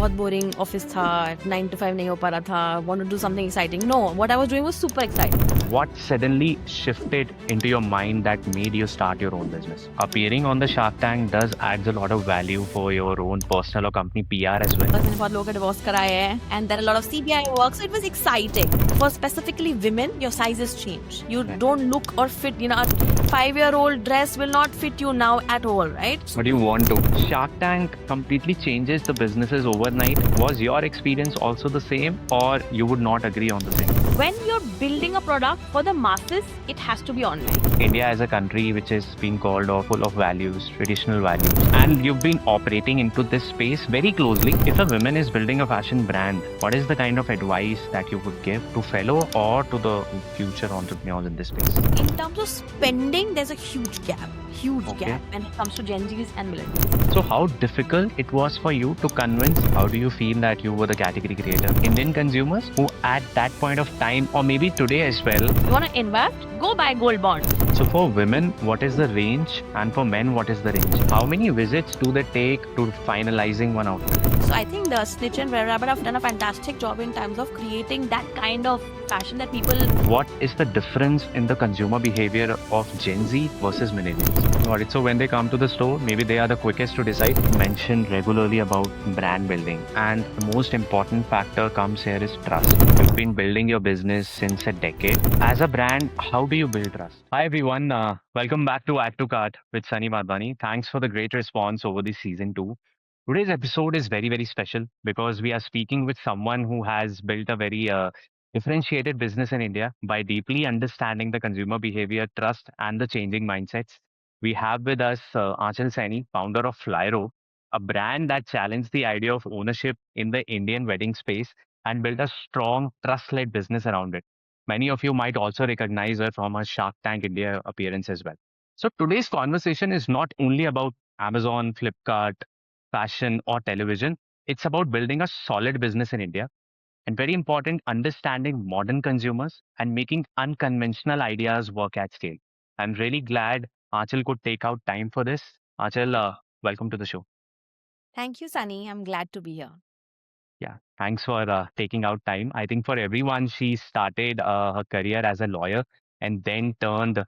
बहुत boring office था, 9 to 5 नहीं हो पा रहा था, want to do something exciting. No, what I was doing was super exciting. What suddenly shifted into your mind that made you start your own business? Appearing on the Shark Tank does adds a lot of value for your own personal or company PR as well. मैंने बहुत लोगों का divorce कराए हैं, and there are a lot of CBI work, so it was exciting. For specifically women, your sizes change. You don't look or fit, a 5-year-old dress will not fit you now at all, right? But you want to. Shark Tank completely changes the businesses overnight. Was your experience also the same, or you would not agree on the same? When you're building a product for the masses, it has to be online. India as a country which is being called full of values, traditional values, and you've been operating into this space very closely. If a woman is building a fashion brand, what is the kind of advice that you would give to fellow or to the future entrepreneurs in this space? In terms of spending, there's a huge gap when it comes to Gen Zs and Millennials. So how difficult it was for you to convince, how do you feel that you were the category creator? Indian consumers who at that point of time, or maybe today as well. You want to invest? Go buy gold bond. So for women, what is the range? And for men, what is the range? How many visits do they take to finalizing one outfit? So I think the Snitch and Red Rabbit have done a fantastic job in terms of creating that kind of fashion that people... What is the difference in the consumer behavior of Gen Z versus millennials? Got it. So when they come to the store, maybe they are the quickest to decide. Mention regularly about brand building. And the most important factor comes here is trust. You've been building your business since a decade. As a brand, how do you build trust? Hi everyone. Welcome back to Add to Cart with Sunny Madhvani. Thanks for the great response over the season 2. Today's episode is very, very special because we are speaking with someone who has built a very differentiated business in India by deeply understanding the consumer behavior, trust, and the changing mindsets. We have with us Aanchal Saini, founder of Flyrobe, a brand that challenged the idea of ownership in the Indian wedding space and built a strong, trust-led business around it. Many of you might also recognize her from her Shark Tank India appearance as well. So today's conversation is not only about Amazon, Flipkart, fashion, or television. It's about building a solid business in India and very important, understanding modern consumers and making unconventional ideas work at scale. I'm really glad Aanchal could take out time for this. Aanchal, welcome to the show. Thank you, Sunny. I'm glad to be here. Yeah, thanks for taking out time. I think for everyone, she started her career as a lawyer and then turned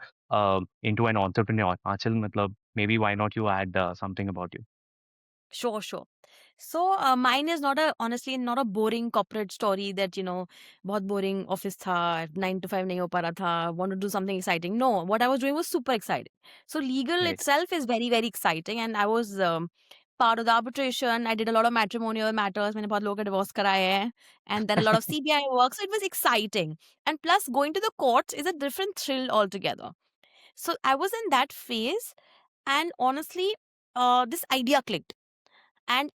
into an entrepreneur. Aanchal, matlab, maybe why not you add something about you? Sure. So mine is honestly not a boring corporate story that, बहुत boring office था, 9 to 5 नहीं हो पा रहा था, want to do something exciting. No, what I was doing was super exciting. So legal Great. itself is very, very exciting. And I was part of the arbitration. I did a lot of matrimonial matters. मैंने बहुत लोगों का divorce कराए हैं. And there are a lot of CBI work. So it was exciting. And plus going to the courts is a different thrill altogether. So I was in that phase. And honestly, this idea clicked. And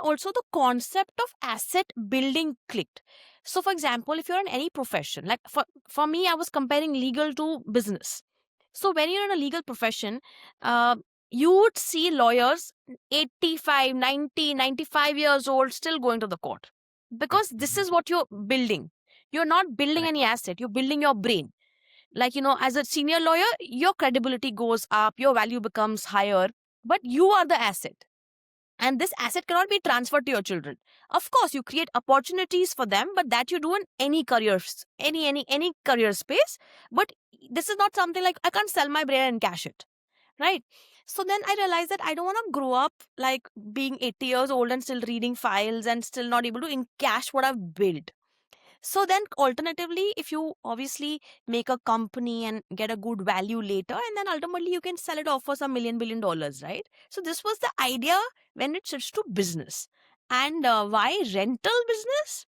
also the concept of asset building clicked. So for example, if you're in any profession, like for me, I was comparing legal to business. So when you're in a legal profession, you would see lawyers 85, 90, 95 years old still going to the court, because this is what you're building. You're not building any asset, you're building your brain. Like, as a senior lawyer, your credibility goes up, your value becomes higher, but you are the asset. And this asset cannot be transferred to your children. Of course, you create opportunities for them, but that you do in any careers, any career space. But this is not something like I can't sell my brain and cash it, right? So then I realized that I don't want to grow up like being 80 years old and still reading files and still not able to cash what I've built. So then alternatively, if you obviously make a company and get a good value later, and then ultimately you can sell it off for some $1 billion, right? So this was the idea when it shifts to business. And why rental business?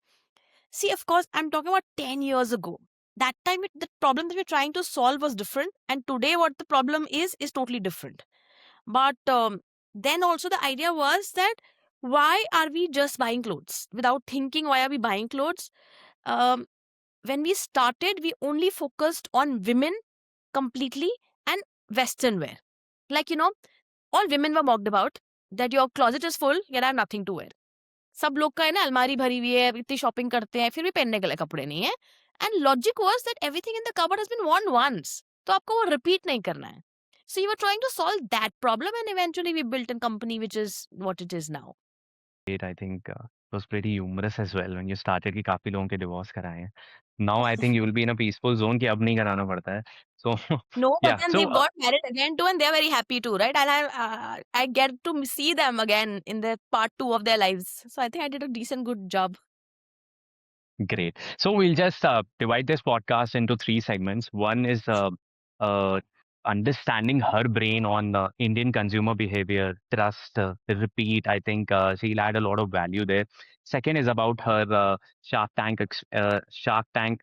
See, of course, I'm talking about 10 years ago. That time, the problem that we're trying to solve was different. And today, what the problem is totally different. But then also the idea was that why are we just buying clothes? Without thinking, why are we buying clothes? When we started, we only focused on women completely and Western wear. Like, all women were mocked about that your closet is full, you have nothing to wear. सब लोग का है ना अलमारी भरी हुई है, इतनी शॉपिंग करते हैं, फिर भी पहनने के लिए कपड़े नहीं है. And logic was that everything in the cupboard has been worn once. तो आपको वो repeat नहीं करना है. So you were trying to solve that problem, and eventually we built a company which is what it is now. I think it was pretty humorous as well when you started कि काफी लोगों के divorce कराए हैं. Now I think you will be in a peaceful zone कि अब नहीं कराना पड़ता है. So No, but yeah. then So they've got married again too, and they're very happy too, right? And I get to see them again in the part two of their lives. So I think I did a decent, good job. great. So we'll just divide this podcast into three segments. One is uh, understanding her brain on Indian consumer behavior, trust, repeat. I think she'll add a lot of value there. Second is about her Shark Tank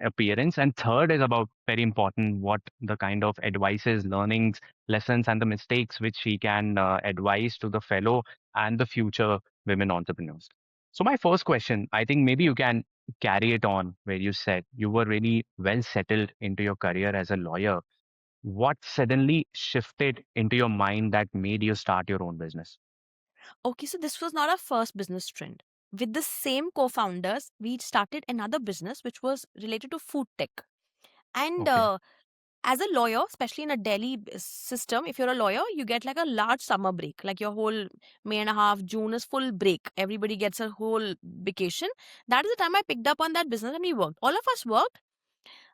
appearance, and third is about very important what the kind of advices, learnings, lessons, and the mistakes which she can advise to the fellow and the future women entrepreneurs. So my first question, I think maybe you can carry it on where you said you were really well settled into your career as a lawyer. What suddenly shifted into your mind that made you start your own business? Okay, so this was not our first business trend. With the same co-founders, we started another business which was related to food tech. And Okay, as a lawyer, especially in a Delhi system, if you're a lawyer, you get like a large summer break. Like your whole May and a half, June is full break. Everybody gets a whole vacation. That is the time I picked up on that business and we worked. All of us worked.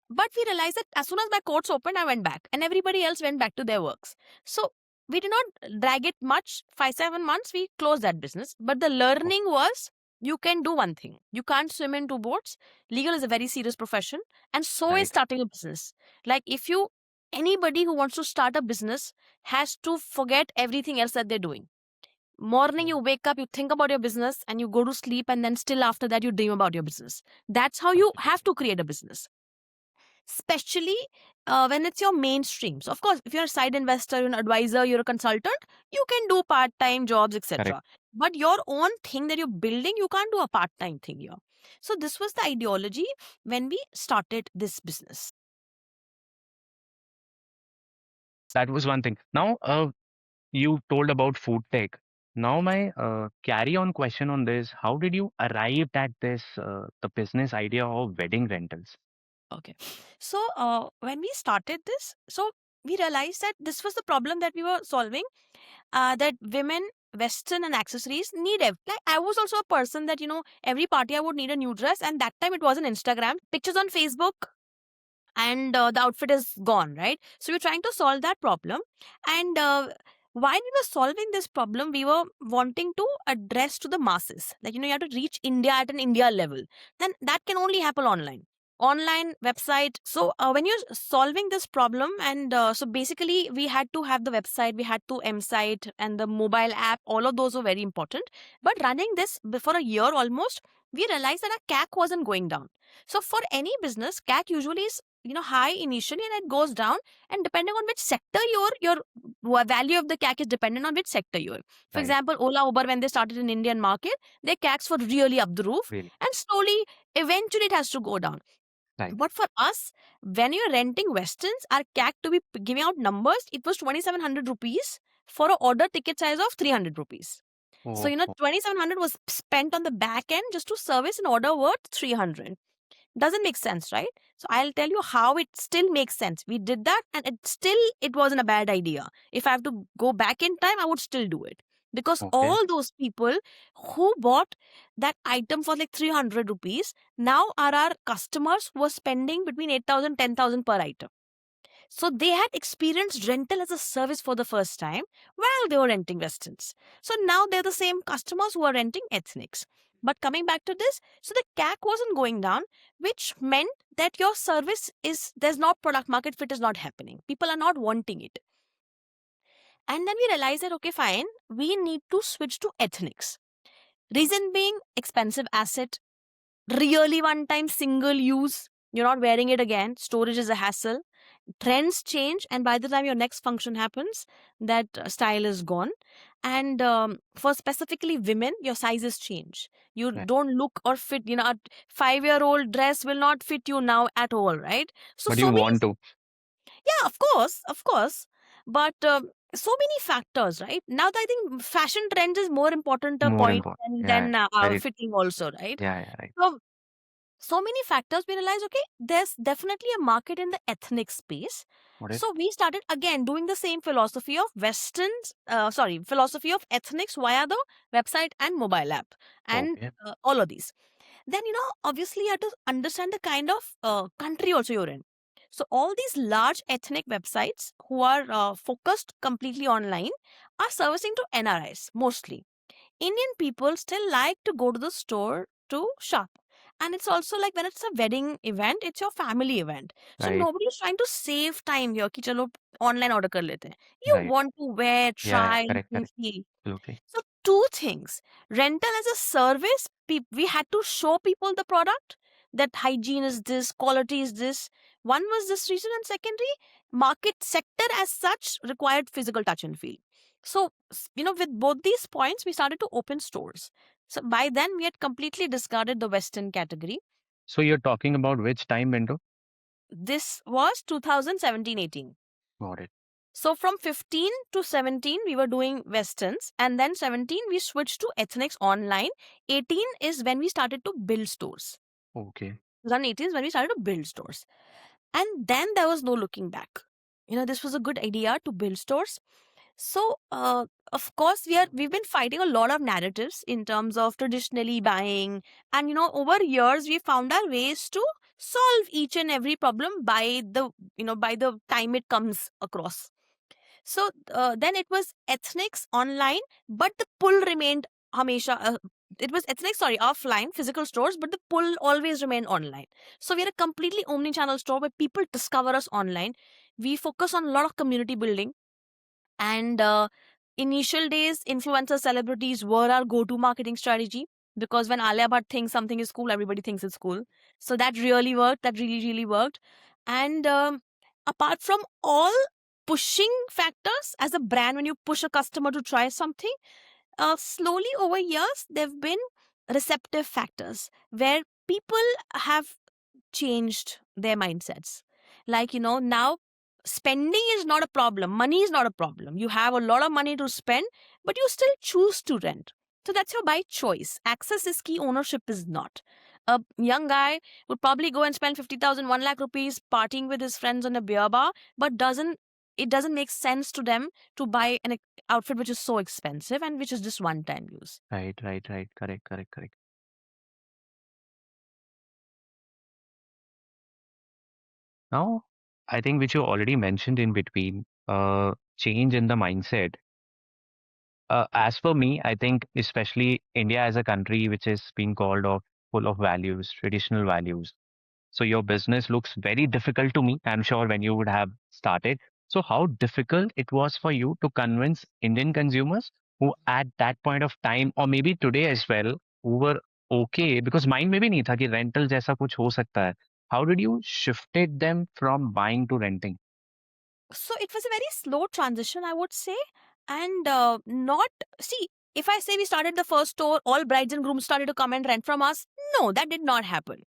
But we realized that as soon as my courts opened, I went back, and everybody else went back to their works. So we did not drag it much. 5-7 months, we closed that business. But the oh, learning was you can do one thing. You can't swim in two boats. Legal is a very serious profession, and so is right. starting a business. Like if you anybody who wants to start a business has to forget everything else that they're doing. Morning, Oh, you wake up, you think about your business, and you go to sleep, and then still after that, you dream about your business. That's how you okay, have to create a business, especially when it's your mainstream. So, of course, if you're a side investor, you're an advisor, you're a consultant, you can do part time jobs, correct. etc. But your own thing that you're building, you can't do a part time thing here. So, this was the ideology when we started this business. That was one thing. Now, you told about food tech. Now, my carry on question on this, how did you arrive at this, the business idea of wedding rentals? Okay. So, when we started this, so we realized that this was the problem that we were solving, that women, Western and accessories need like I was also a person that every party I would need a new dress, and that time it wasn't Instagram, pictures on Facebook, and the outfit is gone, right? So we're trying to solve that problem. And while we were solving this problem, we were wanting to address to the masses. Like, you have to reach India at an India level. Then that can only happen online. Online website. So when you're solving this problem, and so basically we had to have the website, we had to M site and the mobile app. All of those were very important. But running this before a year almost, we realized that our CAC wasn't going down. So for any business, CAC usually is high initially and it goes down, and depending on which sector your value of the CAC is dependent on which sector you're. For Right, example, Ola, Uber, when they started in Indian market, their CACs were really up the roof, really. and slowly eventually it has to go down. Right. But for us, when you're renting Westerns, our CAC, to be giving out numbers, it was 2700 rupees for an order ticket size of 300 rupees. So Oh, oh, 2700 was spent on the back end just to service an order worth 300. Doesn't make sense, right? So I'll tell you how it still makes sense. We did that, and it wasn't a bad idea. If I have to go back in time, I would still do it, because okay. all those people who bought that item for like 300 rupees now are our customers who are spending between 8,000 10,000 per item. So they had experienced rental as a service for the first time while they were renting Westerns. So now they're the same customers who are renting ethnics. But coming back to this, so the CAC wasn't going down, which meant that your service there's not product market fit is not happening. People are not wanting it. And then we realized that, okay, fine, we need to switch to ethnics. Reason being, expensive asset, really one time single use. You're not wearing it again. Storage is a hassle. Trends change, and by the time your next function happens, that style is gone. And for specifically women, your sizes change. You Right. don't look or fit. A 5-year-old dress will not fit you now at all, right? So But you so many. want to, Yeah, of course, but so many factors, right? Now I think fashion trends is more important a more point important. than Yeah, than very, fitting also, right? yeah, yeah, right. So so many factors, we realized, okay, there's definitely a market in the ethnic space. Got it. So we started again doing the same philosophy of philosophy of ethnics via the website and mobile app and Okay. all of these. Then, obviously you have to understand the kind of country also you're in. So all these large ethnic websites who are focused completely online are servicing to NRIs mostly. Indian people still like to go to the store to shop. And it's also like when it's a wedding event, it's your family event. So Right. nobody is trying to save time here कि चलो online order कर लेते हैं. You Right. want to wear, Yeah. Yeah. try, Correct. and Correct. feel. Absolutely. So two things. Rental as a service, we had to show people the product, that hygiene is this, quality is this. One was this reason, and secondly, market sector as such required physical touch and feel. So, with both these points, we started to open stores. So by then, we had completely discarded the Western category. So you're talking about which time window? This was 2017-18. Got it. So from 15 to 17, we were doing Westerns, and then 17, we switched to ethnics online. 18 is when we started to build stores. Okay. 2018 is when we started to build stores. And then there was no looking back. This was a good idea to build stores. So, of course, we've been fighting a lot of narratives in terms of traditionally buying, and over years we found our ways to solve each and every problem by the time it comes across. So then it was ethnics online, but the pull remained hamesha. It was ethnics, sorry, offline, physical stores, but the pull always remained online. So we are a completely omni-channel store where people discover us online. We focus on a lot of community building, and initial days, influencer celebrities were our go-to marketing strategy, because when Alia Bhatt thinks something is cool, everybody thinks it's cool. So that really worked. That really, really worked. And apart from all pushing factors as a brand, when you push a customer to try something, slowly over years, there have been receptive factors where people have changed their mindsets. Like, now spending is not a problem, money is not a problem. You have a lot of money to spend, but you still choose to rent. So that's your by choice. Access is key, ownership is not. A young guy would probably go and spend 50,000, 1 lakh rupees partying with his friends on a beer bar, but it doesn't make sense to them to buy an outfit which is so expensive and which is just one time use. Right. Right. Right. Correct. Correct. Correct. Now, I think which you already mentioned in between, change in the mindset. As for me, I think especially India as a country which is being called of full of values, traditional values. So your business looks very difficult to me. I'm sure when you would have started. So how difficult it was for you to convince Indian consumers who at that point of time or maybe today as well who were okay because mind में भी नहीं था कि rental जैसा कुछ हो सकता है. How did you shifted them from buying to renting? So it was a very slow transition, I would say. And not, see, if I say we started the first store, all brides and grooms started to come and rent from us. No, that did not happen.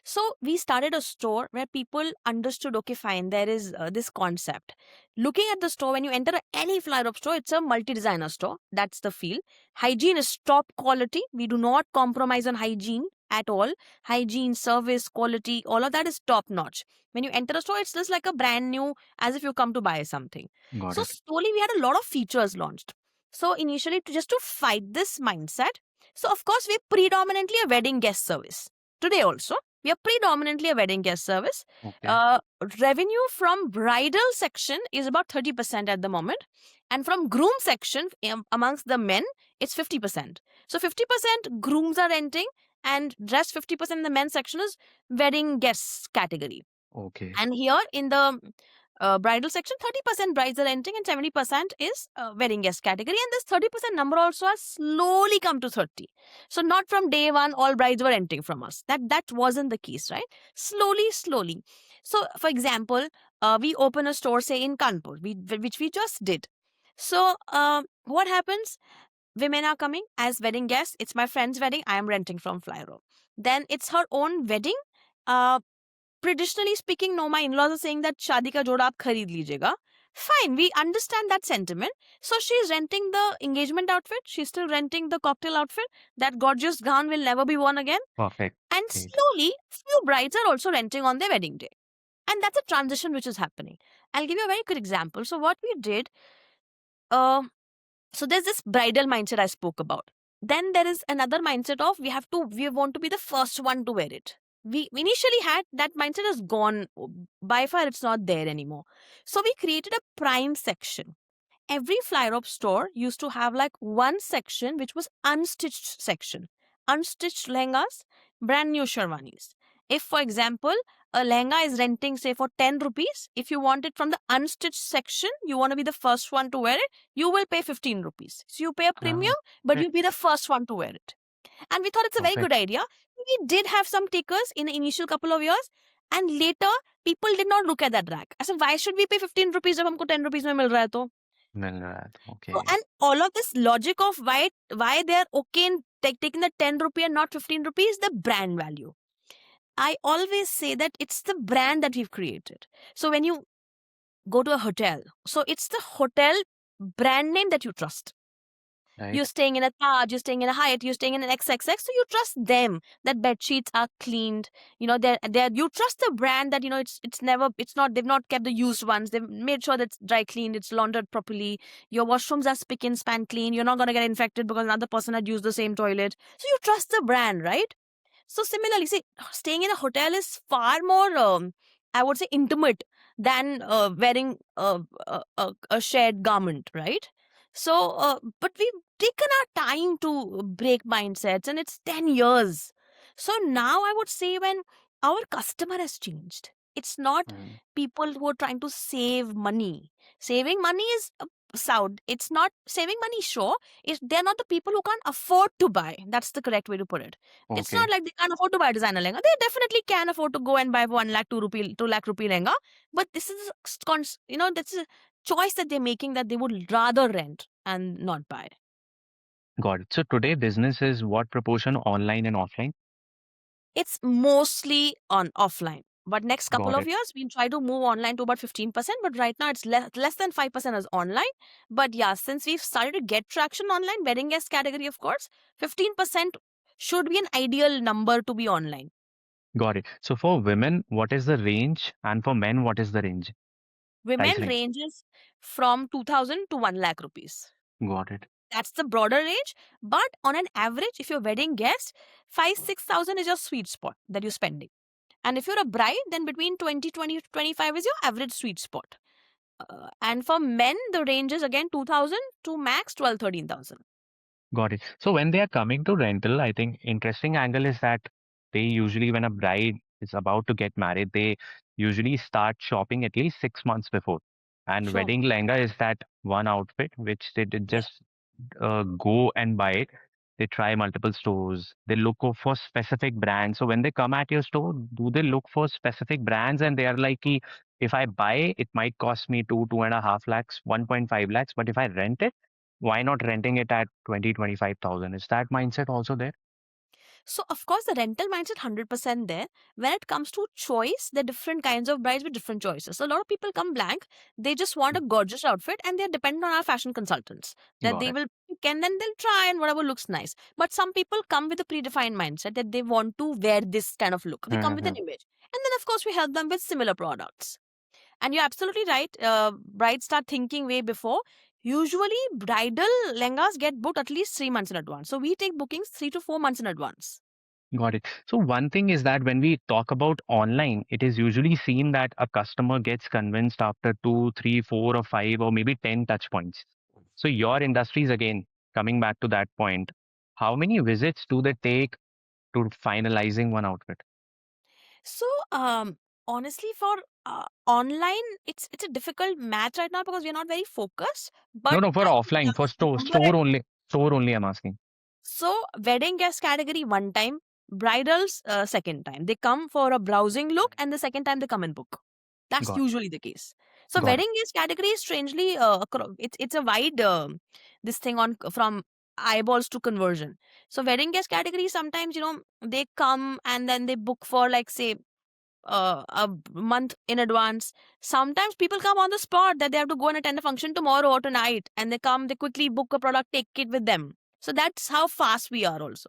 So we started a store where people understood, okay, fine, there is this concept. Looking at the store, when you enter any Flyrobe store, it's a multi-designer store. That's the feel. Hygiene is top quality. We do not compromise on hygiene at all. Hygiene, service, quality, all of that is top notch. When you enter a store, it's just like a brand new, as if you come to buy something. Got So it. slowly we had a lot of features launched. So initially, just to fight this mindset, so of course, we're predominantly a wedding guest service. Today also, we are predominantly a wedding guest service. Okay. Uh, Revenue from bridal section is about 30% at the moment. And from groom section, amongst the men, it's 50%. So 50% grooms are renting, and rest 50% in the men's section is wedding guests category. Okay. And here in the bridal section, 30% brides are renting and 70% is wedding guest category. And this 30% number also has slowly come to 30. So not from day one, all brides were renting from us. That wasn't the case, right? Slowly, slowly. So for example, we open a store, say in Kanpur, which we just did. So what happens? Women are coming as wedding guests. It's my friend's wedding. I am renting from Flyrobe. Then it's her own wedding. Uh, Traditionally speaking, no, my in-laws are saying that शादी का जोड़ा आप खरीद लीजिएगा. Fine, we understand that sentiment. So she's renting the engagement outfit. She's still renting the cocktail outfit. That gorgeous gown will never be worn again. Perfect. And Great. slowly, few brides are also renting on their wedding day. And that's a transition which is happening. I'll give you a very good example. So what we did, uh, so there's this bridal mindset I spoke about. Then there is another mindset of we want to be the first one to wear it. We initially had that mindset is gone. By far, it's not there anymore. So we created a prime section. Every Flyrobe store used to have like one section which was unstitched section. Unstitched lehengas, brand new sherwanis. If, for example, a lehenga is renting, say, for 10 rupees, if you want it from the unstitched section, you want to be the first one to wear it, you will pay 15 rupees. So you pay a premium, but Great. you'll be the first one to wear it. And we thought it's a very good Perfect. idea. We did have some takers in the initial couple of years, and later people did not look at that rack. I said, why should we pay 15 rupees if हमको 10 rupees में मिल रहा है तो? मिल रहा है तो, So, okay. and all of this logic of why they're okay in taking the 10 rupee and not 15 rupees, the brand value. I always say that it's the brand that we've created. So when you go to a hotel, so it's the hotel brand name that you trust. You're Right. staying in a Taj, you're staying in a Hyatt, you're staying in an XXX, so you trust them that bed sheets are cleaned. They're you trust the brand that it's not they've not kept the used ones. They've made sure that it's dry cleaned, it's laundered properly. Your washrooms are spick and span clean. You're not gonna get infected because another person had used the same toilet. So you trust the brand, right? So similarly, see, staying in a hotel is far more, I would say, intimate than wearing a shared garment, right? So, but we've taken our time to break mindsets, and it's 10 years. So now I would say when our customer has changed, it's not Mm. people who are trying to save money. Saving money is sound. It's not saving money, sure. They're not the people who can't afford to buy. That's the correct way to put it. It's not Okay. like they can't afford to buy a designer lehenga. They definitely can afford to go and buy 1 lakh, 2 lakh rupee lehenga. But this is, that's a choice that they're making that they would rather rent and not buy. Got it. So today business is what proportion online and offline? It's mostly on offline. But next couple Got of it. years, we'll try to move online to about 15%. But right now, it's less than 5% is online. But yeah, since we've started to get traction online, wedding guest category, of course, 15% should be an ideal number to be online. Got it. So for women, what is the range? And for men, what is the range? Women Price range. ranges from 2000 to 1 lakh rupees. Got it. That's the broader range. But on an average, if you're wedding guest, 5 6,000 is your sweet spot that you're spending. And if you're a bride, then between 20 to 25 is your average sweet spot. And for men, the range is again 2,000 to max 12 13,000. Got it. So when they are coming to rental, I think interesting angle is that they usually, when a bride is about to get married, they usually start shopping at least 6 months before. And Sure. wedding lehenga is that one outfit which they did Yeah. just go and buy it. They try multiple stores. They look for specific brands. So when they come at your store, do they look for specific brands and they are like, "Ki, if I buy, it might cost me 2.5 lakhs, 1.5 lakhs, but if I rent it, why not renting it at 20, 25,000?" Is that mindset also there? So, of course, the rental mindset 100% there. When it comes to choice, there are different kinds of brides with different choices. So, a lot of people come blank. They just want a gorgeous outfit and they're dependent on our fashion consultants that Got they it. will pick and then they'll try and whatever looks nice. But some people come with a predefined mindset that they want to wear this kind of look. They come with an Mhm. image. And then, of course, we help them with similar products. And you're absolutely right. Brides start thinking way before. Usually, bridal lehengas get booked at least 3 months in advance. So, we take bookings 3 to 4 months in advance. Got it. So one thing is that when we talk about online, it is usually seen that a customer gets convinced after two, three, four, or five, or maybe 10 touch points. So your industries, again, coming back to that point, how many visits do they take to finalizing one outfit? So, honestly, for online, it's a difficult match right now because we're not very focused. No, But no, for I think offline, yeah, for the store, number at store only, I'm asking. so wedding guest category one time, bridals second time. They come for a browsing look, and the second time they come and book. That's Got usually the case. So got it. wedding guest category is strangely it's a wide this thing on from eyeballs to conversion. So wedding guest category sometimes they come and then they book for like say a month in advance. Sometimes people come on the spot that they have to go and attend a function tomorrow or tonight, and they come, they quickly book a product, take it with them. So that's how fast we are also.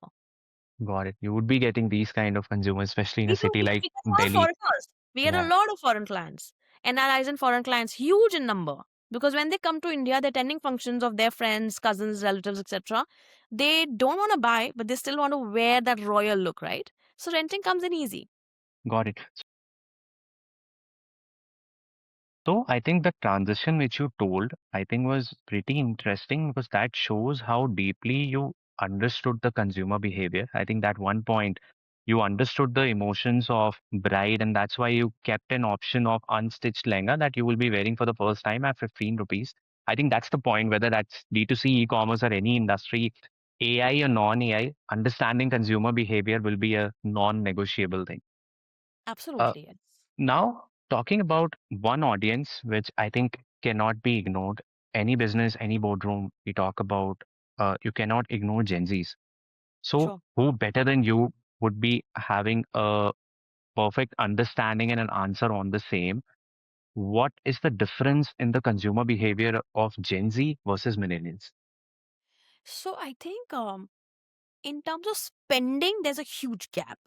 Got it. You would be getting these kind of consumers, especially in a We do. city like We get a lot of Delhi. foreigners. We get a Yeah, lot of foreign clients. NRIs and foreign clients, huge in number. Because when they come to India, they're attending functions of their friends, cousins, relatives, etc. They don't want to buy, but they still want to wear that royal look, right? So renting comes in easy. got it. So I think the transition which you told, I think was pretty interesting because that shows how deeply you understood the consumer behavior. I think that one point you understood the emotions of bride, and that's why you kept an option of unstitched lehenga that you will be wearing for the first time at 15 rupees. I think that's the point, whether that's D2C, e-commerce, or any industry, AI or non-AI, understanding consumer behavior will be a non-negotiable thing. Uh, Absolutely, yes. Now, talking about one audience, which I think cannot be ignored, any business, any boardroom we talk about, you cannot ignore Gen Zs. So, Sure. who better than you would be having a perfect understanding and an answer on the same? What is the difference in the consumer behavior of Gen Z versus millennials? So I think in terms of spending, there's a huge gap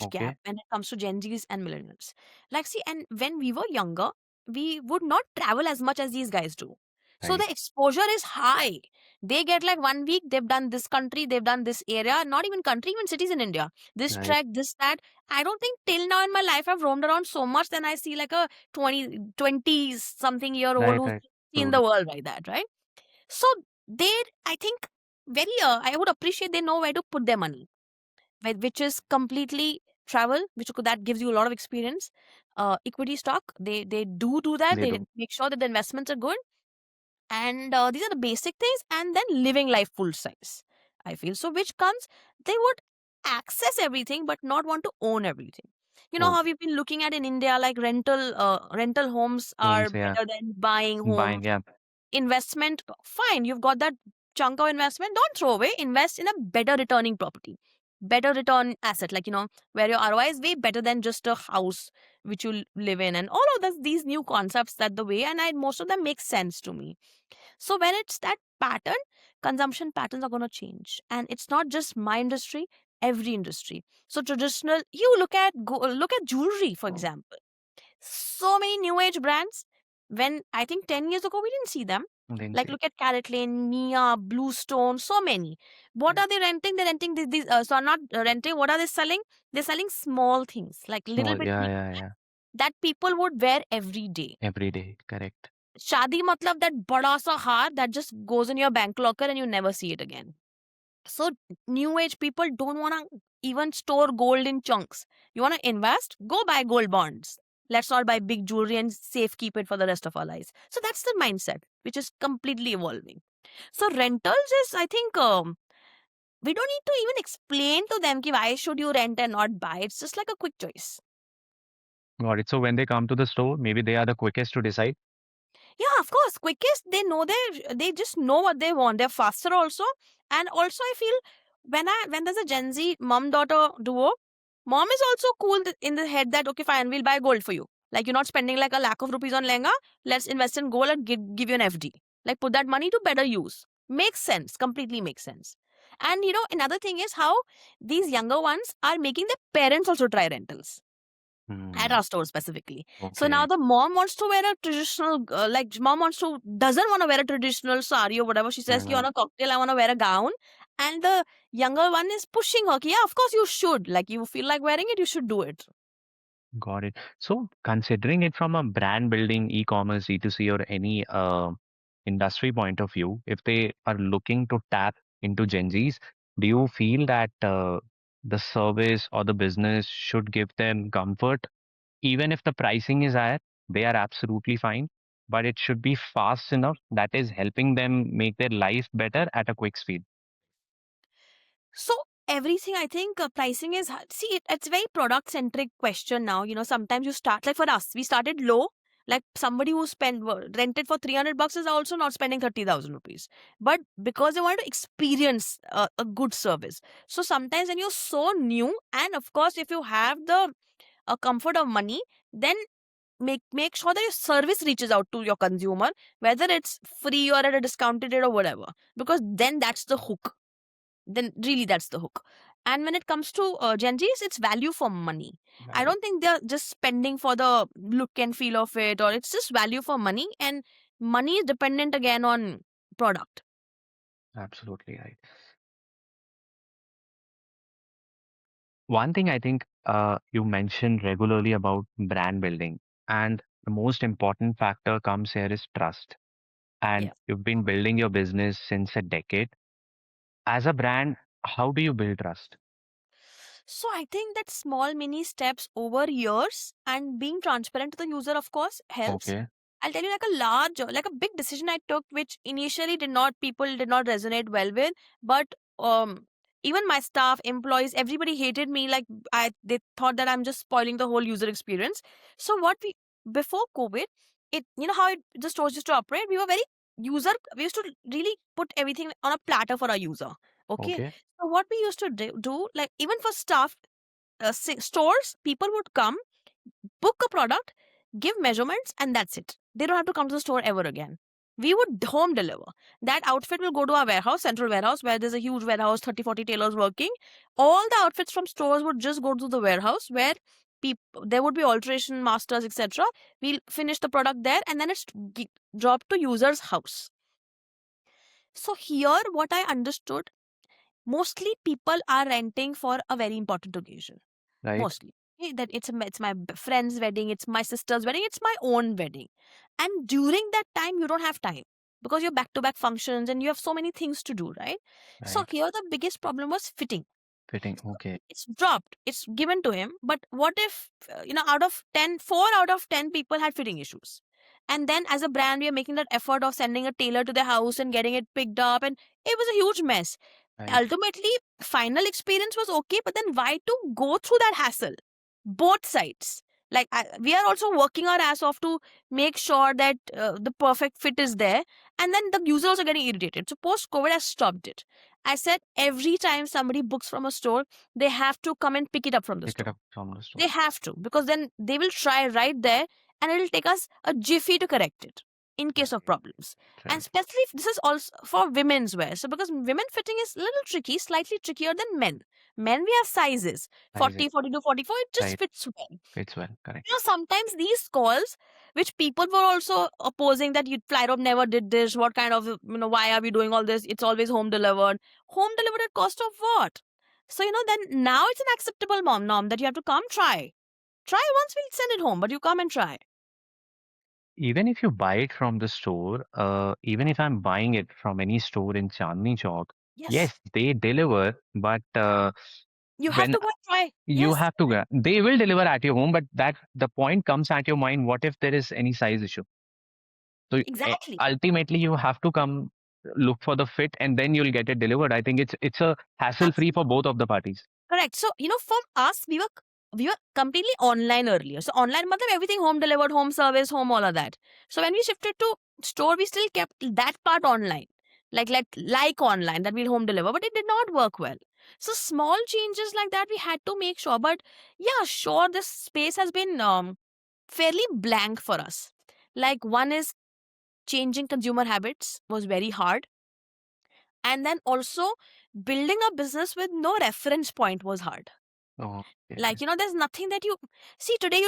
Okay, when it comes to Gen Zs and millennials. Like, see, and when we were younger, we would not travel as much as these guys do. So right, the exposure is high. They get like 1 week, they've done this country, they've done this area, not even country, even cities in India. This right, trek, this, that. I don't think till now in my life I've roamed around so much, then I see like a 20 something year old right, who's right. seen the True, world like that, right? So they, I think, very, I would appreciate they know where to put their money, which is completely travel, that gives you a lot of experience. Equity stock, they do that. they They do. make sure that the investments are good, and these are the basic things. And then living life full size, I feel so. Which comes, they would access everything, but not want to own everything. You know Oh, how we've been looking at in India, like rental homes are homes, yeah, better than buying home. buying, yeah, Investment, fine, you've got that chunk of investment, don't throw away, invest in a better returning property, better return asset, like, where your ROI is way better than just a house which you live in, and all of this, these new concepts, that the way, and most of them make sense to me. So when it's that pattern, consumption patterns are going to change, and it's not just my industry, every industry. So traditional, you look at jewelry, for example. So many new age brands. When I think 10 years ago, we didn't see them. didn't Like, see. look at Carrot Lane, Mia, Bluestone, so many. What are they renting? They're renting so not renting. What are they selling? They're selling small things, like little Small, bit yeah, things yeah, yeah. that people would wear every day. Every day, correct. Shadi matlab that bada sa har that just goes in your bank locker and you never see it again. So new age people don't want to even store gold in chunks. You want to invest? Go buy gold bonds. Let's not buy big jewelry and safe keep it for the rest of our lives. So that's the mindset, which is completely evolving. So rentals is, I think, we don't need to even explain to them ki why should you rent and not buy. It's just like a quick choice. Got it. So when they come to the store, maybe they are the quickest to decide. Yeah, of course. Quickest, they just know what they want. They're faster also. And also I feel when there's a Gen Z mom daughter duo, mom is also cool in the head that okay, fine, we'll buy gold for you. Like, you're not spending like a lakh of rupees on lehenga. Let's invest in gold and give you an FD. Like, put that money to better use. Makes sense. Completely makes sense. And another thing is how these younger ones are making their parents also try rentals at Hmm. our store specifically. So now Okay. the mom wants to wear a traditional, mom doesn't want to wear a traditional sari or whatever. She says, "Ki on Uh, a cocktail, I want to wear a gown." And the younger one is pushing her, ki, yeah, of course you should. Like, you feel like wearing it, you should do it. got it. So considering it from a brand building, e-commerce, E2C, or any industry point of view, if they are looking to tap into Gen Zs, do you feel that the service or the business should give them comfort? Even if the pricing is higher, they are absolutely fine. But it should be fast enough that is helping them make their life better at a quick speed. So everything, I think, pricing is see it's very product centric question now. Sometimes you start, like, for us, we started low. Like, somebody who rented for 300 bucks is also not spending 30,000 rupees, but because they want to experience a good service. So sometimes when you're so new, and of course if you have the a comfort of money, then make sure that your service reaches out to your consumer, whether it's free or at a discounted rate or whatever, because then that's the hook. Then really that's the hook. And when it comes to Gen Zs, it's value for money. I Value. don't think they're just spending for the look and feel of it, or it's just value for money, and money is dependent again on product. Absolutely right. One thing I think you mentioned regularly about brand building, and the most important factor comes here is trust. And Yeah. you've been building your business since a decade. As a brand, how do you build trust? So I think that small mini steps over years and being transparent to the user, of course, helps. Okay, I'll tell you like a big decision I took, which initially people did not resonate well with, but um, even my staff, employees, everybody hated me. Like they thought that I'm just spoiling the whole user experience. So before COVID, how the stores used to operate. We were very user. We used to really put everything on a platter for our user. Okay, okay, so what we used to do like even for staff, stores, people would come, book a product, give measurements, and that's it. They don't have to come to the store ever again. We would home deliver. That outfit will go to our warehouse, central warehouse, where there's a huge warehouse, 30, 40 tailors working. All the outfits from stores would just go to the warehouse where there would be alteration masters, etc. We'll finish the product there and then it's dropped to user's house. So here, what I understood, mostly people are renting for a very important occasion. right, Mostly. That it's my friend's wedding, it's my sister's wedding, it's my own wedding. And during that time, you don't have time because you're back to back functions and you have so many things to do, right? So right. here the biggest problem was fitting. Fitting. Okay, It's dropped, it's given to him. But what if, out of 10, 4 out of 10 people had fitting issues? And then as a brand, we are making that effort of sending a tailor to their house and getting it picked up. And it was a huge mess. right. Ultimately, final experience was okay, but then why to go through that hassle? Both sides. Like we are also working our ass off to make sure that the perfect fit is there, and then the user also getting irritated. So post COVID, I stopped it. I said every time somebody books from a store, they have to come and pick it up from the Pick it store. up from the store. They have to, because then they will try right there and it'll take us a jiffy to correct it in case of Right, problems. And right. especially if this is also for women's wear. So because women fitting is a little tricky, slightly trickier than men. Men, we have sizes Sizing. 40, 42, 44. It just Right. fits well. Fits well. Correct. Sometimes these calls, which people were also opposing that Flyrobe never did this. What kind of, why are we doing all this? It's always home delivered. Home delivered at cost of what? So, then now it's an acceptable norm that you have to come try. Try once, we'll send it home, but you come and try. Even if you buy it from the store, even if I'm buying it from any store in Chandni Chowk, Yes. yes, they deliver, but You have when to go and try. you Yes, have to go, they will deliver at your home, but that the point comes at your mind, what if there is any size issue? So exactly. ultimately, you have to come look for the fit, and then you'll get it delivered. I think it's a hassle free for both of the parties. Correct. So, from us, we were completely online earlier. So online matlab everything home delivered, home service, home all of that. So when we shifted to store, we still kept that part online. Like online that we'll home deliver, but it did not work well. So small changes like that we had to make sure. But yeah, sure, this space has been fairly blank for us. Like one is changing consumer habits was very hard. And then also building a business with no reference point was hard. Oh, Like, okay. there's nothing that you see today.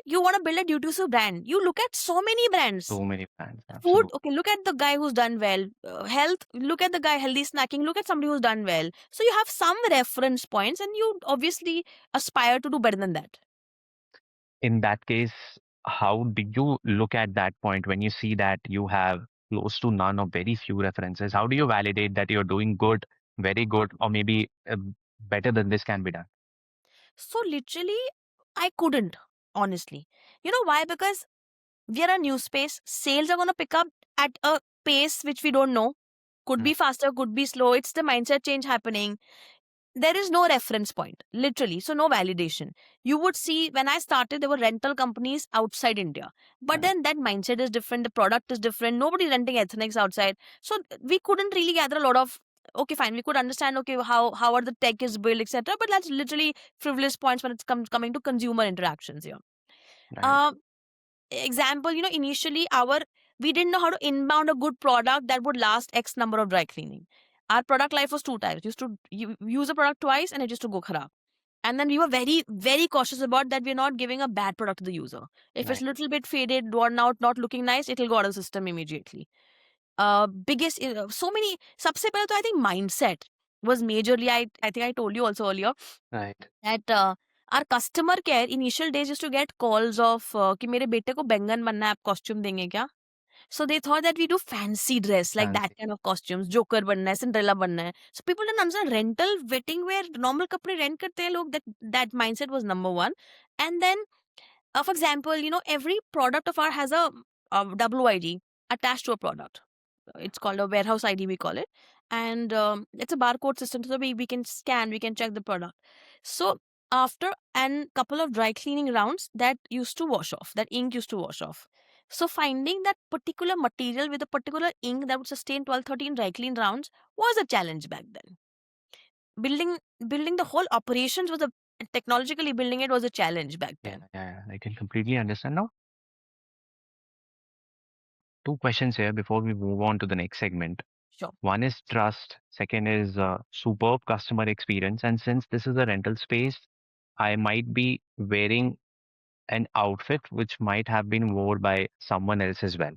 You want to build a D2C brand. You look at so many brands. So many plans. Food, Absolutely. okay, look at the guy who's done well. Health, look at the guy, healthy snacking, look at somebody who's done well. So you have some reference points and you obviously aspire to do better than that. In that case, how do you look at that point when you see that you have close to none or very few references? How do you validate that you're doing good, very good, or maybe better than this can be done? So literally, I couldn't, honestly. You know why? Because we are a new space. Sales are going to pick up at a pace which we don't know. Could Mm, be faster, could be slow. It's the mindset change happening. There is no reference point, literally. So, no validation. You would see when I started, there were rental companies outside India. But right. then that mindset is different. The product is different. Nobody's renting ethnics outside. So, we couldn't really gather a lot of Okay, fine, we could understand, okay, how are the tech is built, etc., but that's literally frivolous points when it's coming to consumer interactions here. Right. um Example, initially our we didn't know how to inbound a good product that would last X number of dry cleaning. Our product life was two times. Used to use a product twice and it used to go kharab. And then we were very, very cautious about that. We're not giving a bad product to the user. If it's Right. a little bit faded, worn out, not looking nice, it'll go out of the system immediately. Biggest, so many, sabse pehle to I think mindset was majorly, I think I told you also earlier Right. that our customer care initial days used to get calls of कि मेरे बेटे को बैंगन बनना है आप costume देंगे क्या. So they thought that we do fancy dress, like that Fancy. kind of costumes. Joker बनना है, Cinderella बनना है. So people didn't understand rental wedding where normal कपड़े rent करते हैं लोग. That mindset was number one. And then, for example, every product of ours has a WID attached to a product. It's called a warehouse ID, we call it. And it's a barcode system, so we can scan, we can check the product. So after a couple of dry cleaning rounds, that used to wash off, that ink used to wash off. So finding that particular material with a particular ink that would sustain 12, 13 dry clean rounds was a challenge back then. Building the whole operations was a technologically building it was a challenge back Yeah, then. yeah, I can completely understand now. Two questions here before we move on to the next segment. Sure. One is trust. Second is superb customer experience. And since this is a rental space, I might be wearing an outfit which might have been worn by someone else as well.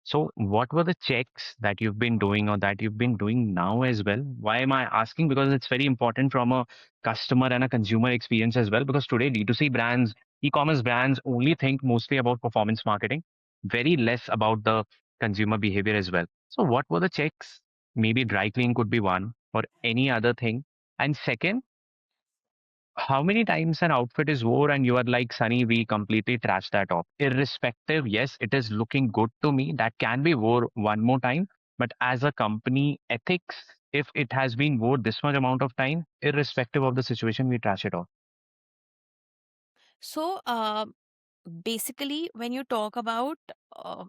So, what were the checks that you've been doing or that you've been doing now as well? Why am I asking? Because it's very important from a customer and a consumer experience as well. Because today, D2C brands, e commerce brands only think mostly about performance marketing, very less about the consumer behavior as well. So, what were the checks? Maybe dry clean could be one or any other thing. And second, how many times an outfit is wore and you are like, Sunny, we completely trash that off. Irrespective, yes, it is looking good to me. That can be wore one more time. But as a company ethics, if it has been wore this much amount of time, irrespective of the situation, we trash it off. So basically, when you talk about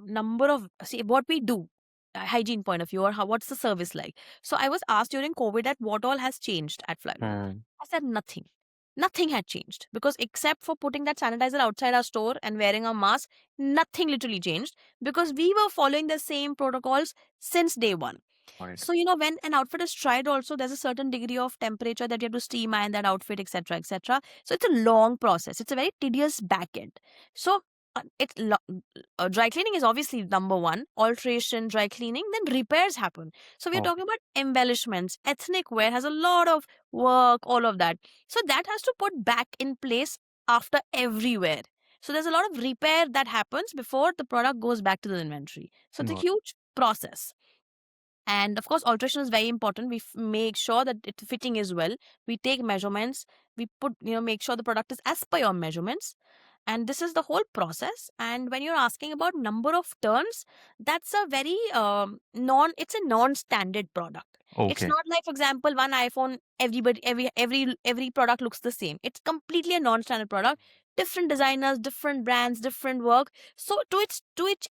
number of, see what we do, hygiene point of view, or what's the service like. So I was asked during COVID that what all has changed at Flyrobe. Hmm. I said nothing. Nothing had changed because except for putting that sanitizer outside our store and wearing a mask, nothing literally changed because we were following the same protocols since day one. Got it. So, when an outfit is tried, also there's a certain degree of temperature that you have to steam iron that outfit, etc., etc. So it's a long process. It's a very tedious back end. So dry cleaning is obviously number one. Alteration, dry cleaning, then repairs happen. So we're talking Okay. about embellishments. Ethnic wear has a lot of work, all of that. So that has to put back in place after every wear. So there's a lot of repair that happens before the product goes back to the inventory. So it's a Got huge process. And of course, alteration is very important. We make sure that it fitting is well. We take measurements. We put, make sure the product is as per your measurements. And this is the whole process. And when you're asking about number of turns, that's a very it's a non-standard product. It's Okay. not like, for example, one iPhone, every product looks the same. It's completely a non-standard product. Different designers, different brands, different work. So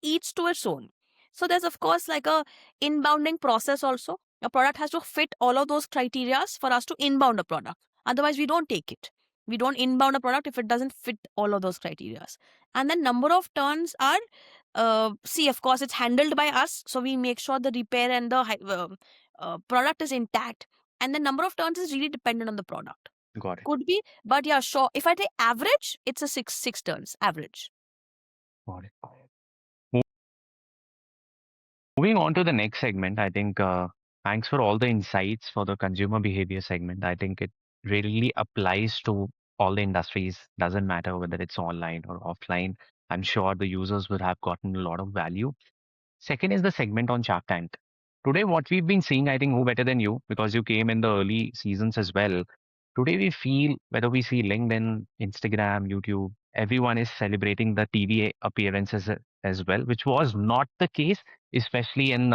each to its own. So there's of course like a inbounding process also. A product has to fit all of those criterias for us to inbound a product. Otherwise, we don't take it. We don't inbound a product if it doesn't fit all of those criterias. And then number of turns are, see, of course, it's handled by us. So we make sure the repair and the product is intact. And the number of turns is really dependent on the product. Got it. Could be, but yeah, sure. If I take average, it's a six turns average. Got it. Moving on to the next segment, I think thanks for all the insights for the consumer behavior segment. I think it really applies to all the industries, doesn't matter whether it's online or offline. I'm sure the users will have gotten a lot of value. Second is the segment on Shark Tank. Today, what we've been seeing, I think, who better than you, because you came in the early seasons as well. Today, we feel whether we see LinkedIn, Instagram, YouTube, everyone is celebrating the TV appearances as well, which was not the case, especially in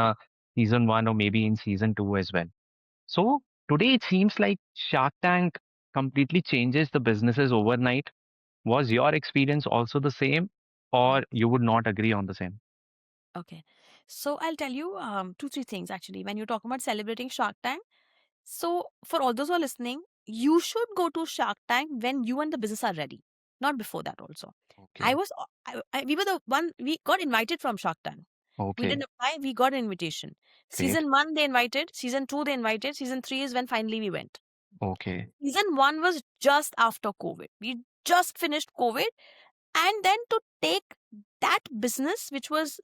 season one or maybe in season two as well. So, today it seems like Shark Tank completely changes the businesses overnight. Was your experience also the same, or Mhm. you would not agree on the same? Okay. So I'll tell you two, three things actually. When you're talking about celebrating Shark Tank, so for all those who are listening, you should go to Shark Tank when you and the business are ready, not before that. Also, I Okay. was, we were the one we got invited from Shark Tank. We Okay. didn't apply, we got an invitation. Great. Season one they invited, season two they invited, season three is when finally we went. Okay. Season one was just after COVID. We just finished COVID, and then to take that business, which was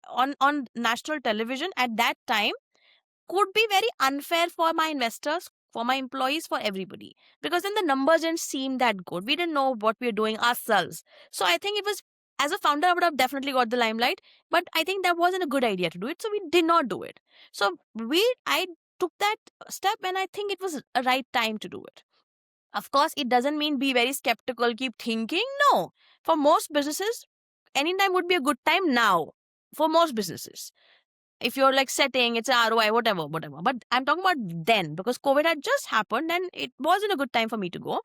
on national television at that time, could be very unfair for my investors, for my employees, for everybody. Because then the numbers didn't seem that good. We didn't know what we were doing ourselves. So I think it was, as a founder, I would have definitely got the limelight. But I think that wasn't a good idea to do it. So we did not do it. So I took that step and I think it was a right time to do it. Of course, it doesn't mean be very skeptical, keep thinking. No. For most businesses, any time would be a good time now. For most businesses, if you're like setting it's a ROI, whatever. But I'm talking about then because COVID had just happened and it wasn't a good time for me to go.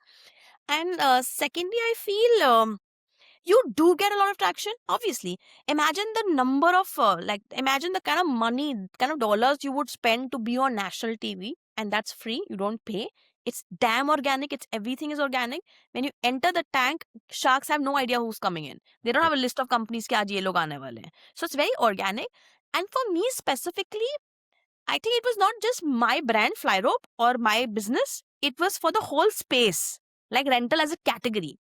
And secondly, I feel you do get a lot of traction. Obviously, imagine the number of imagine the kind of money, kind of dollars you would spend to be on national TV, and that's free. You don't pay. It's damn organic. It's everything is organic. When you enter the tank, sharks have no idea who's coming in. They don't have a list of companies कि आज ये लोग आने वाले हैं. So it's very organic. And for me specifically, I think it was not just my brand Flyrobe or my business. It was for the whole space, like rental as a category.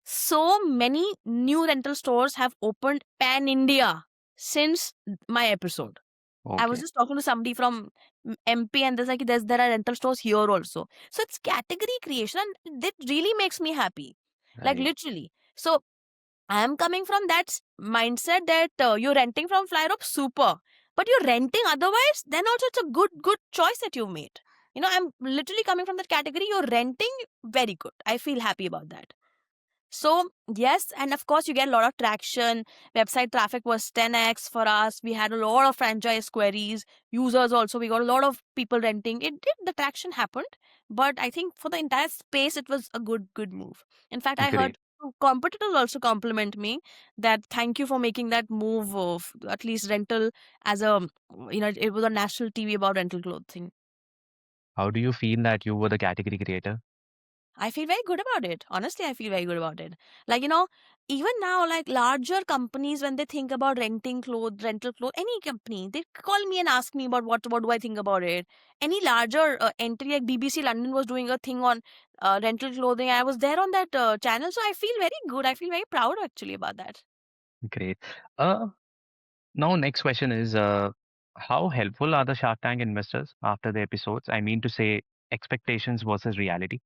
So many new rental stores have opened pan India since my episode. I was Okay. just talking to somebody from MP and there are rental stores here also. So it's category creation and that really makes me happy. Like Right. literally. So I am coming from that mindset that you're renting from Flyrope, super. But you're renting otherwise, then also it's a good choice that you made. I'm literally coming from that category. You're renting, very good. I feel happy about that. So, yes, and of course, you get a lot of traction. Website traffic was 10x for us. We had a lot of franchise queries, users also. We got a lot of people renting. It did, the traction happened. But I think for the entire space, it was a good move. In fact, I Great. heard competitors also compliment me that thank you for making that move of at least rental as it was a national TV about rental clothing. How do you feel that you were the category creator? I feel very good about it. Honestly, I feel very good about it. Like, even now, like larger companies, when they think about rental clothes, any company, they call me and ask me about what do I think about it. Any larger entry, like BBC London was doing a thing on rental clothing. I was there on that channel. So I feel very good. I feel very proud actually about that. Great. Uh, Now, next question is how helpful are the Shark Tank investors after the episodes? I mean to say, expectations versus reality.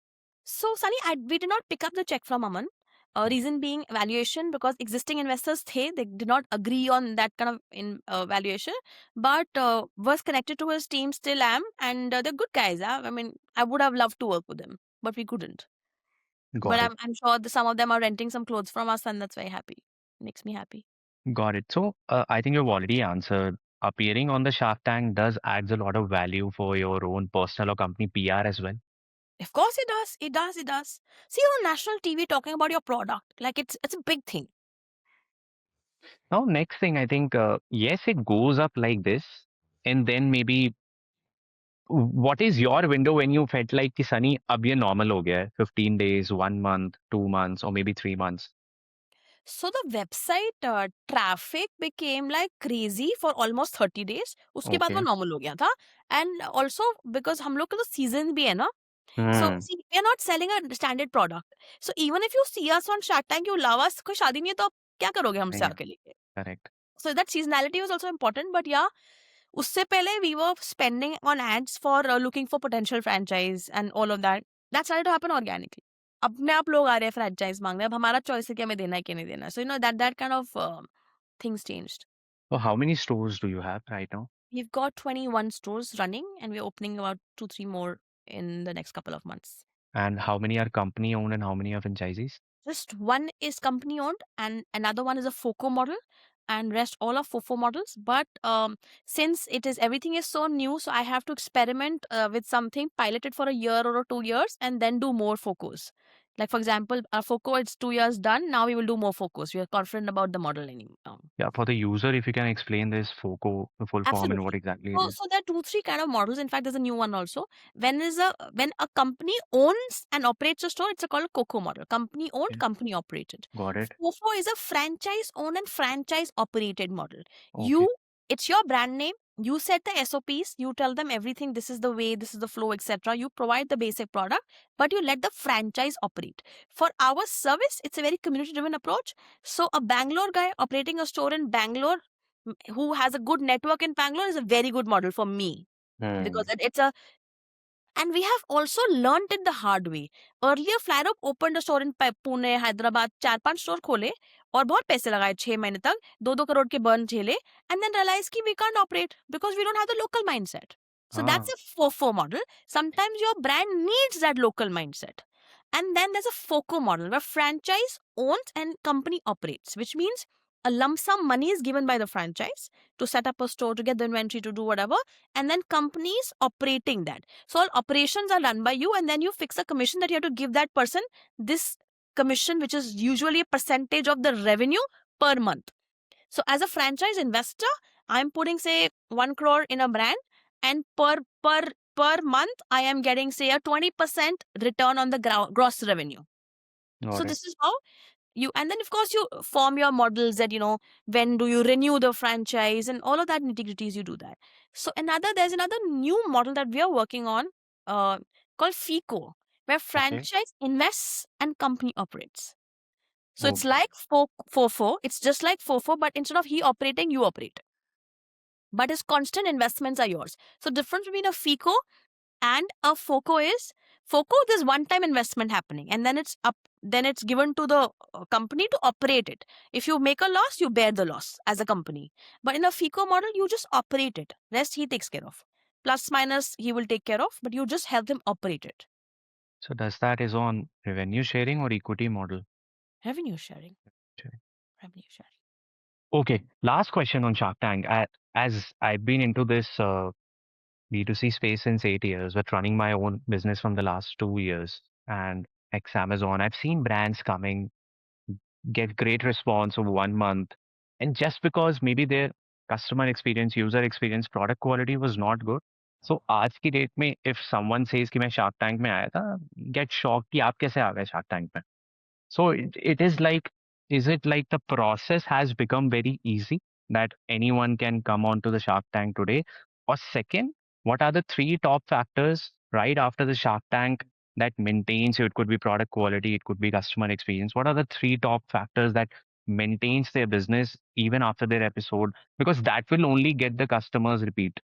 So, Sunny, we did not pick up the check from Aman. Okay. Reason being valuation because existing investors they did not agree on that kind of valuation, but was connected to his team. Still am, and they're good guys. I mean, I would have loved to work with them, but we couldn't. But Got it. I'm sure some of them are renting some clothes from us, and that's very happy. Makes me happy. Got it. So, I think you've already answered. Appearing on the Shark Tank does adds a lot of value for your own personal or company PR as well. Of course, it does. It does. It does. See, you're on national TV talking about your product, like it's a big thing. Now, next thing, I think, yes, it goes up like this. And then maybe, what is your window when you felt like कि Sunny, अब ये normal हो गया है? 15 days, 1 month, 2 months, or maybe 3 months. So the website traffic became like crazy for almost 30 days. उसके बाद वो Okay. normal हो गया था. And also because हम लोग का तो season भी है ना. So Hmm. see, we are not selling a standard product. So even if you see us on Shark Tank, you love us, कोई शादी नहीं है तो आप क्या करोगे हमसे Yeah. आके लेके? Correct. So that seasonality was also important. But yeah, उससे पहले we were spending on ads for looking for potential franchise and all of that. That started to happen organically. अपने आप लोग आ रहे हैं franchise मांगने. अब हमारा choice है कि हमें देना है कि नहीं देना. So that kind of things changed. So how many stores do you have right now? We've got 21 stores running, and we're opening about 2-3 more in the next couple of months. And how many are company owned and how many are franchisees? Just one is company owned, and another one is a FOCO model, and rest all are FOFO models. But since it is everything is so new, so I have to experiment with something, pilot it for a year or 2 years, and then do more FOCOs. Like for example, our FOCO, it's 2 years done. Now we will do more focus. We are confident about the model anymore. Yeah, for the user, if you can explain this FOCO, the full form, and what Absolutely. exactly it So, is. so there are two, three kind of models. In fact, there's a new one also. When a company owns and operates a store, it's a called a COCO model. Company owned, Okay, company operated. got it. FOFO is a franchise owned and franchise operated model. Okay. It's your brand name. You set the SOPs. You tell them everything. This is the way. This is the flow, etc. You provide the basic product, but you let the franchise operate. For our service, it's a very community-driven approach. So a Bangalore guy operating a store in Bangalore who has a good network in Bangalore is a very good model for me Hmm. because it's a and we have also learned it the hard way. Earlier, Flyrobe opened a store in Pune, Hyderabad, 4-5 store खोले और बहुत पैसे लगाए 6 महीने तक 2-2 करोड़ के burn झेले and then realized कि we can't operate because we don't have the local mindset. So that's Ah, a FOFO model. Sometimes your brand needs that local mindset. And then there's a FOCO model where franchise owns and company operates, which means a lump sum money is given by the franchise to set up a store, to get the inventory, to do whatever, and then companies operating that. So all operations are done by you, and then you fix a commission that you have to give that person this commission, which is usually a percentage of the revenue per month. So as a franchise investor, I'm putting say 1 crore in a brand, and per month I am getting say a 20% return on the gross revenue. So got it. this is how you, and then of course you form your models that when do you renew the franchise and all of that nitty-gritties, you do that. So there's another new model that we are working on, uh, called FICO, where Okay. franchise invests and company operates. So it's Okay. like FOFO, it's just like FOFO, but instead of he operating, you operate, but his constant investments are yours. So difference between a FICO and a FOCO is, FOCO, there's one time investment happening and then it's given to the company to operate it. If you make a loss, you bear the loss as a company. But in a FICO model, you just operate it. Rest he takes care of. Plus minus he will take care of, but you just help him operate it. So does that is on revenue sharing or equity model? Revenue sharing. Sharing. Revenue sharing. Okay. Last question on Shark Tank. As I've been into this B2C space since 8 years, but running my own business from the last 2 years and ex Amazon, I've seen brands coming, get great response over 1 month. And just because maybe their customer experience, user experience, product quality was not good. So आज की date में if someone says कि मैं Shark Tank में आया था, get shocked कि आप कैसे आ गए Shark Tank में. So it is like, is it like the process has become very easy that anyone can come onto the Shark Tank today? Or second, what are the three top factors right after the Shark Tank that maintains you? It could be product quality, it could be customer experience. What are the three top factors that maintains their business even after their episode? Because that will only get the customers repeat.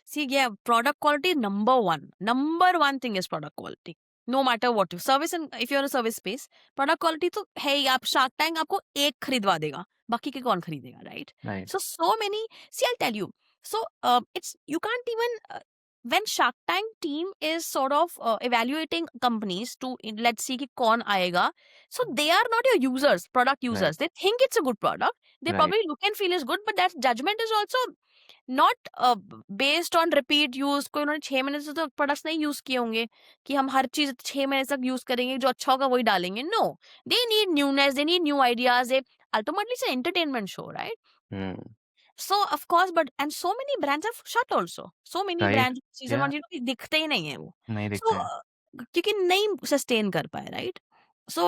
See, yeah, product quality number one. Number one thing is product quality. No matter what you service, and if you're in a service space, product quality तो है ही. आप Shark Tank आपको एक खरीदवा देगा, बाकी के कौन खरीदेगा, right? Right. So many. See, I'll tell you. So it's, you can't even when Shark Tank team is sort of evaluating companies to let's see कि कौन आएगा. So they are not your users, product Right. users. They think it's a good product. They Right. probably look and feel is good, but that judgment is also not based on repeat use. कोई उन्होंने 6 महीने से तो products नहीं use किए होंगे कि हम हर चीज 6 महीने तक यूज करेंगे, जो अच्छा होगा वही डालेंगे. No, they need newness, they need new ideas. Ultimately it's entertainment show, right? Hmm. So of course, but and so many brands have shut also. So many Right. brands season Yeah. One zero दिखते ही नहीं है वो. नहीं So दिखते हैं. क्योंकि नहीं sustain कर पाए, right? So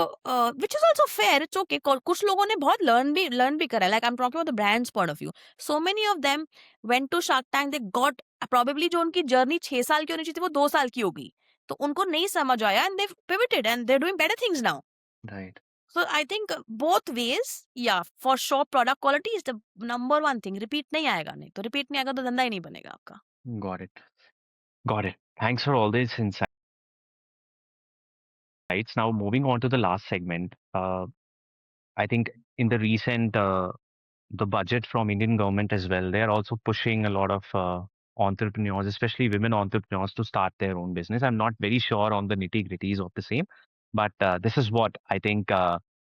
which is also fair. It's okay. कुछ लोगों ने बहुत लर्न भी करा है. Like I'm talking about the brand's point of view. So many of them went to Shark Tank. They got probably जो उनकी जर्नी 6 साल की होनी चाहिए थी वो 2 साल की हो गई. तो उनको नहीं समझ आया and they've pivoted and they're doing better things now. Right. So I think both ways, yeah, for sure product quality is the number one thing. Repeat नहीं आएगा, नहीं तो repeat नहीं आएगा तो धंधा ही नहीं बनेगा आपका. Got it. Got it. Thanks for all this insights. Now, moving on to the last segment, I think in the recent the budget from Indian government as well, they are also pushing a lot of entrepreneurs, especially women entrepreneurs, to start their own business. I'm not very sure on the nitty gritties of the same, but this is what I think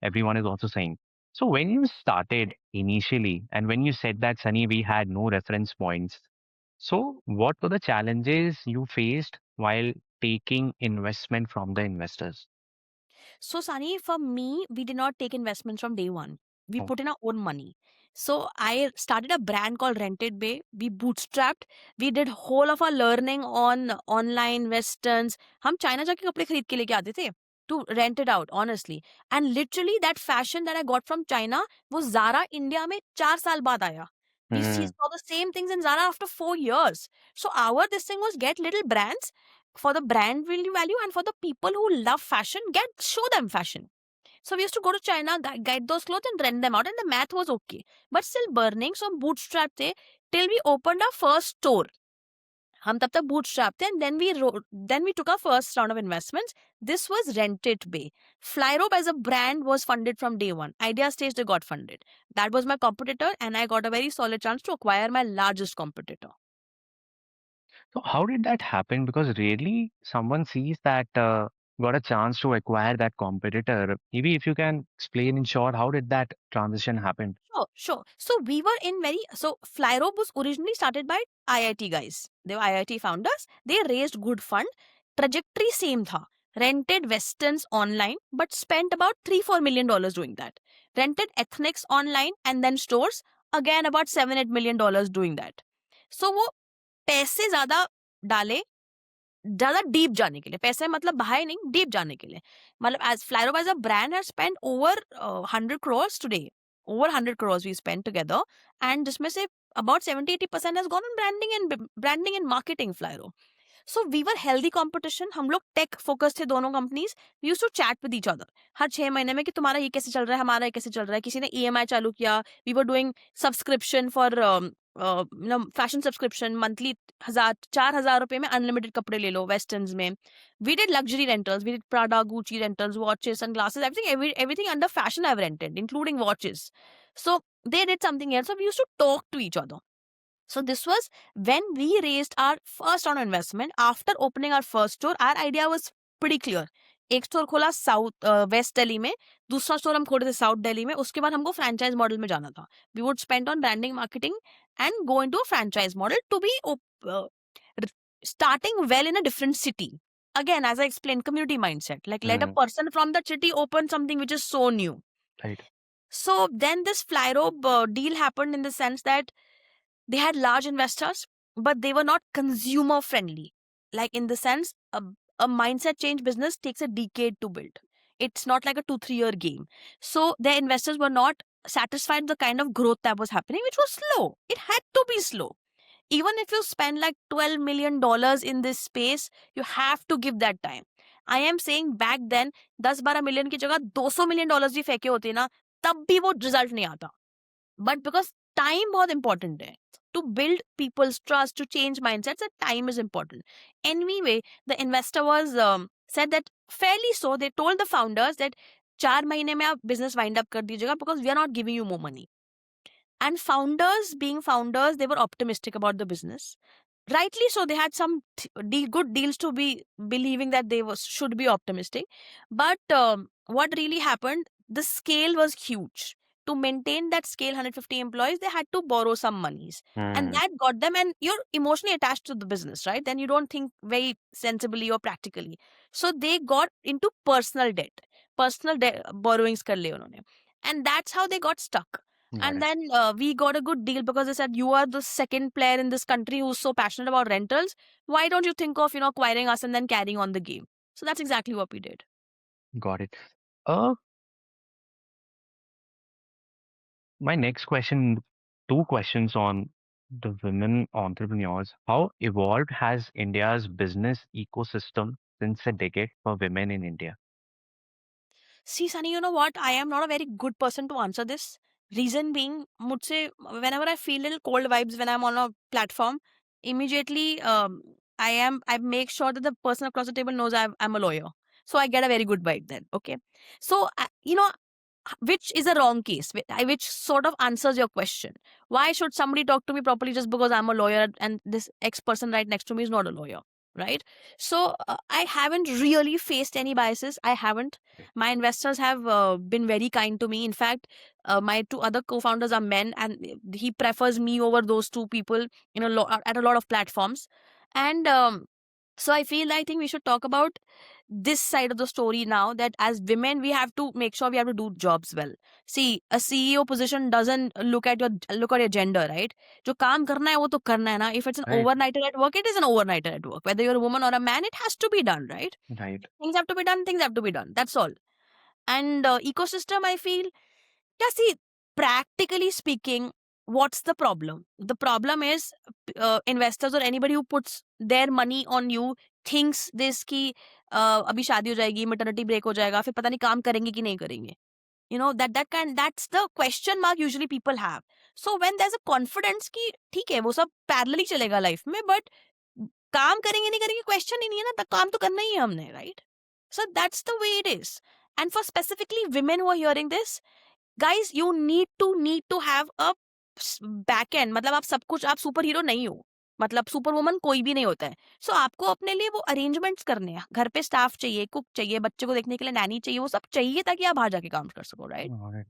everyone is also saying. So when you started initially, and when you said that Sunny, we had no reference points. So what were the challenges you faced while taking investment from the investors? So, Sunny, for me, we did not take investments from day one. We Oh. put in our own money. So, I started a brand called Rented Bay. We bootstrapped. We did whole of our learning on online westerns. हम China जाके कपड़े खरीद के लेके आते थे to rent it out, honestly. And literally, that fashion that I got from China was Zara India में 4 साल बाद आया. We Hmm. saw the same things in Zara after 4 years. So, our this thing was get little brands for the brand value and for the people who love fashion, show them fashion. So we used to go to China, guide those clothes and rent them out, and the math was okay. But still burning, so हम bootstrap थे till we opened our first store. हम तब तक bootstrap थे, and then we took our first round of investments. This was Rented Bay. Flyrobe as a brand was funded from day one. Idea stage they got funded. That was my competitor, and I got a very solid chance to acquire my largest competitor. So how did that happen? Because rarely someone sees that got a chance to acquire that competitor. Maybe if you can explain in short, how did that transition happen? Sure, sure. So we were in so Flyrobe was originally started by IIT guys. They were IIT founders. They raised good fund. Trajectory same tha. Rented westerns online, but spent about $3-4 million doing that. Rented ethnics online and then stores, again about $7-8 million doing that. So वो पैसे ज्यादा डाले ज़्यादा deep जाने के लिए, पैसे मतलब बहाए नहीं, डीप जाने के लिए। मतलब as Flyrobe as a brand has spent over 100 crores today. Over 100 crores we spent together, and जिसमें से about 70-80% has gone on branding and marketing Flyrobe. So we were healthy competition, हम लोग टेक फोकस थे दोनों companies. We used to chat with each other हर 6 महीने में कि तुम्हारा ये कैसे चल रहा है, हमारा ये कैसे चल रहा है. किसी ने ईएमआई चालू किया. We were doing subscription for fashion subscription monthly. 4,000 रुपए में अनलिमिटेड कपड़े ले लो वेस्टर्न्स में. We did luxury rentals, we did Prada, Gucci rentals, watches, sunglasses, everything under fashion I've rented, including watches. So they did something else. So we used to talk to each other. So this was when we raised our first round of investment. After opening our first store, our idea was pretty clear. एक store खोला south west Delhi में, दूसरा store हम खोले थे south Delhi में. उसके बाद हमको फ्रेंचाइज मॉडल में जाना था. We would spend on branding marketing and go into a franchise model to be starting well in a different city. Again, as I explained, community mindset. Like let a Hmm. person from the city open something which is so new. Right. So then this Flyrobe deal happened in the sense that they had large investors, but they were not consumer friendly. Like in the sense, a mindset change business takes a decade to build. It's not like a 2-3 year game. So their investors were not satisfied with the kind of growth that was happening, which was slow. It had to be slow. Even if you spend like $12 million in this space, you have to give that time. I am saying back then, 10-12 million की जगह $200 million भी फेंके होते ना, तब भी वो result नहीं आता. But because time बहुत important है. To build people's trust, to change mindsets, that time is important. Anyway, the investor was said that fairly so. They told the founders that 4 महीने में आप business wind up कर दीजिएगा because we are not giving you more money. And founders, being founders, they were optimistic about the business. Rightly so, they had some good deals to be believing that should be optimistic. But what really happened, the scale was huge. To maintain that scale, 150 employees, they had to borrow some monies. And Hmm. that got them, and you're emotionally attached to the business, right? Then you don't think very sensibly or practically. So they got into personal borrowings kar liye unhone. And that's how they got stuck. Got And it. then we got a good deal because they said, you are the second player in this country who's so passionate about rentals. Why don't you think of, acquiring us and then carrying on the game? So that's exactly what we did. Got it. Uh, my next question, two questions on the women entrepreneurs. How evolved has India's business ecosystem since a decade for women in India? See, Sunny, you know what? I am not a very good person to answer this. Reason being, मुझसे whenever I feel little cold vibes when I'm on a platform, immediately I make sure that the person across the table knows I'm a lawyer. So I get a very good vibe then. Okay. So which is a wrong case, which sort of answers your question. Why should somebody talk to me properly just because I'm a lawyer and this ex person right next to me is not a lawyer, right? So I haven't really faced any biases. I haven't. My investors have been very kind to me. In fact, my two other co-founders are men, and he prefers me over those two people, at a lot of platforms. And So I think we should talk about this side of the story now, that as women we have to make sure we have to do jobs well. See, a CEO position doesn't look at your gender, right? जो काम करना है वो तो करना है ना. If it's an Right. overnighter at work, it is an overnighter at work. Whether you're a woman or a man, it has to be done, right? Right. Things have to be done. Things have to be done. That's all. And ecosystem, I feel, yeah, see, practically speaking, what's the problem? The problem is investors or anybody who puts their money on you thinks this कि अभी शादी हो जाएगी, maternity break हो जाएगा, फिर पता नहीं काम करेंगे कि नहीं करेंगे. You know, that's the question mark usually people have. So when there's a confidence कि ठीक है वो सब parallelly चलेगा life में, but काम करेंगे नहीं करेंगे question ही नहीं है ना, तो काम तो करना ही है हमने, right? So that's the way it is. And for specifically women who are hearing this, guys, you need to have a back end. मतलब आप सब कुछ, आप सुपर हीरो नहीं हो, मतलब सुपर वुमन कोई भी नहीं होता है. सो आपको अपने लिए वो अरेंजमेंट्स करने हैं. घर पे स्टाफ चाहिए, कुक चाहिए, बच्चे को देखने के लिए नैनी चाहिए, वो सब चाहिए ताकि आप बाहर जाके काम कर सको, right? All right.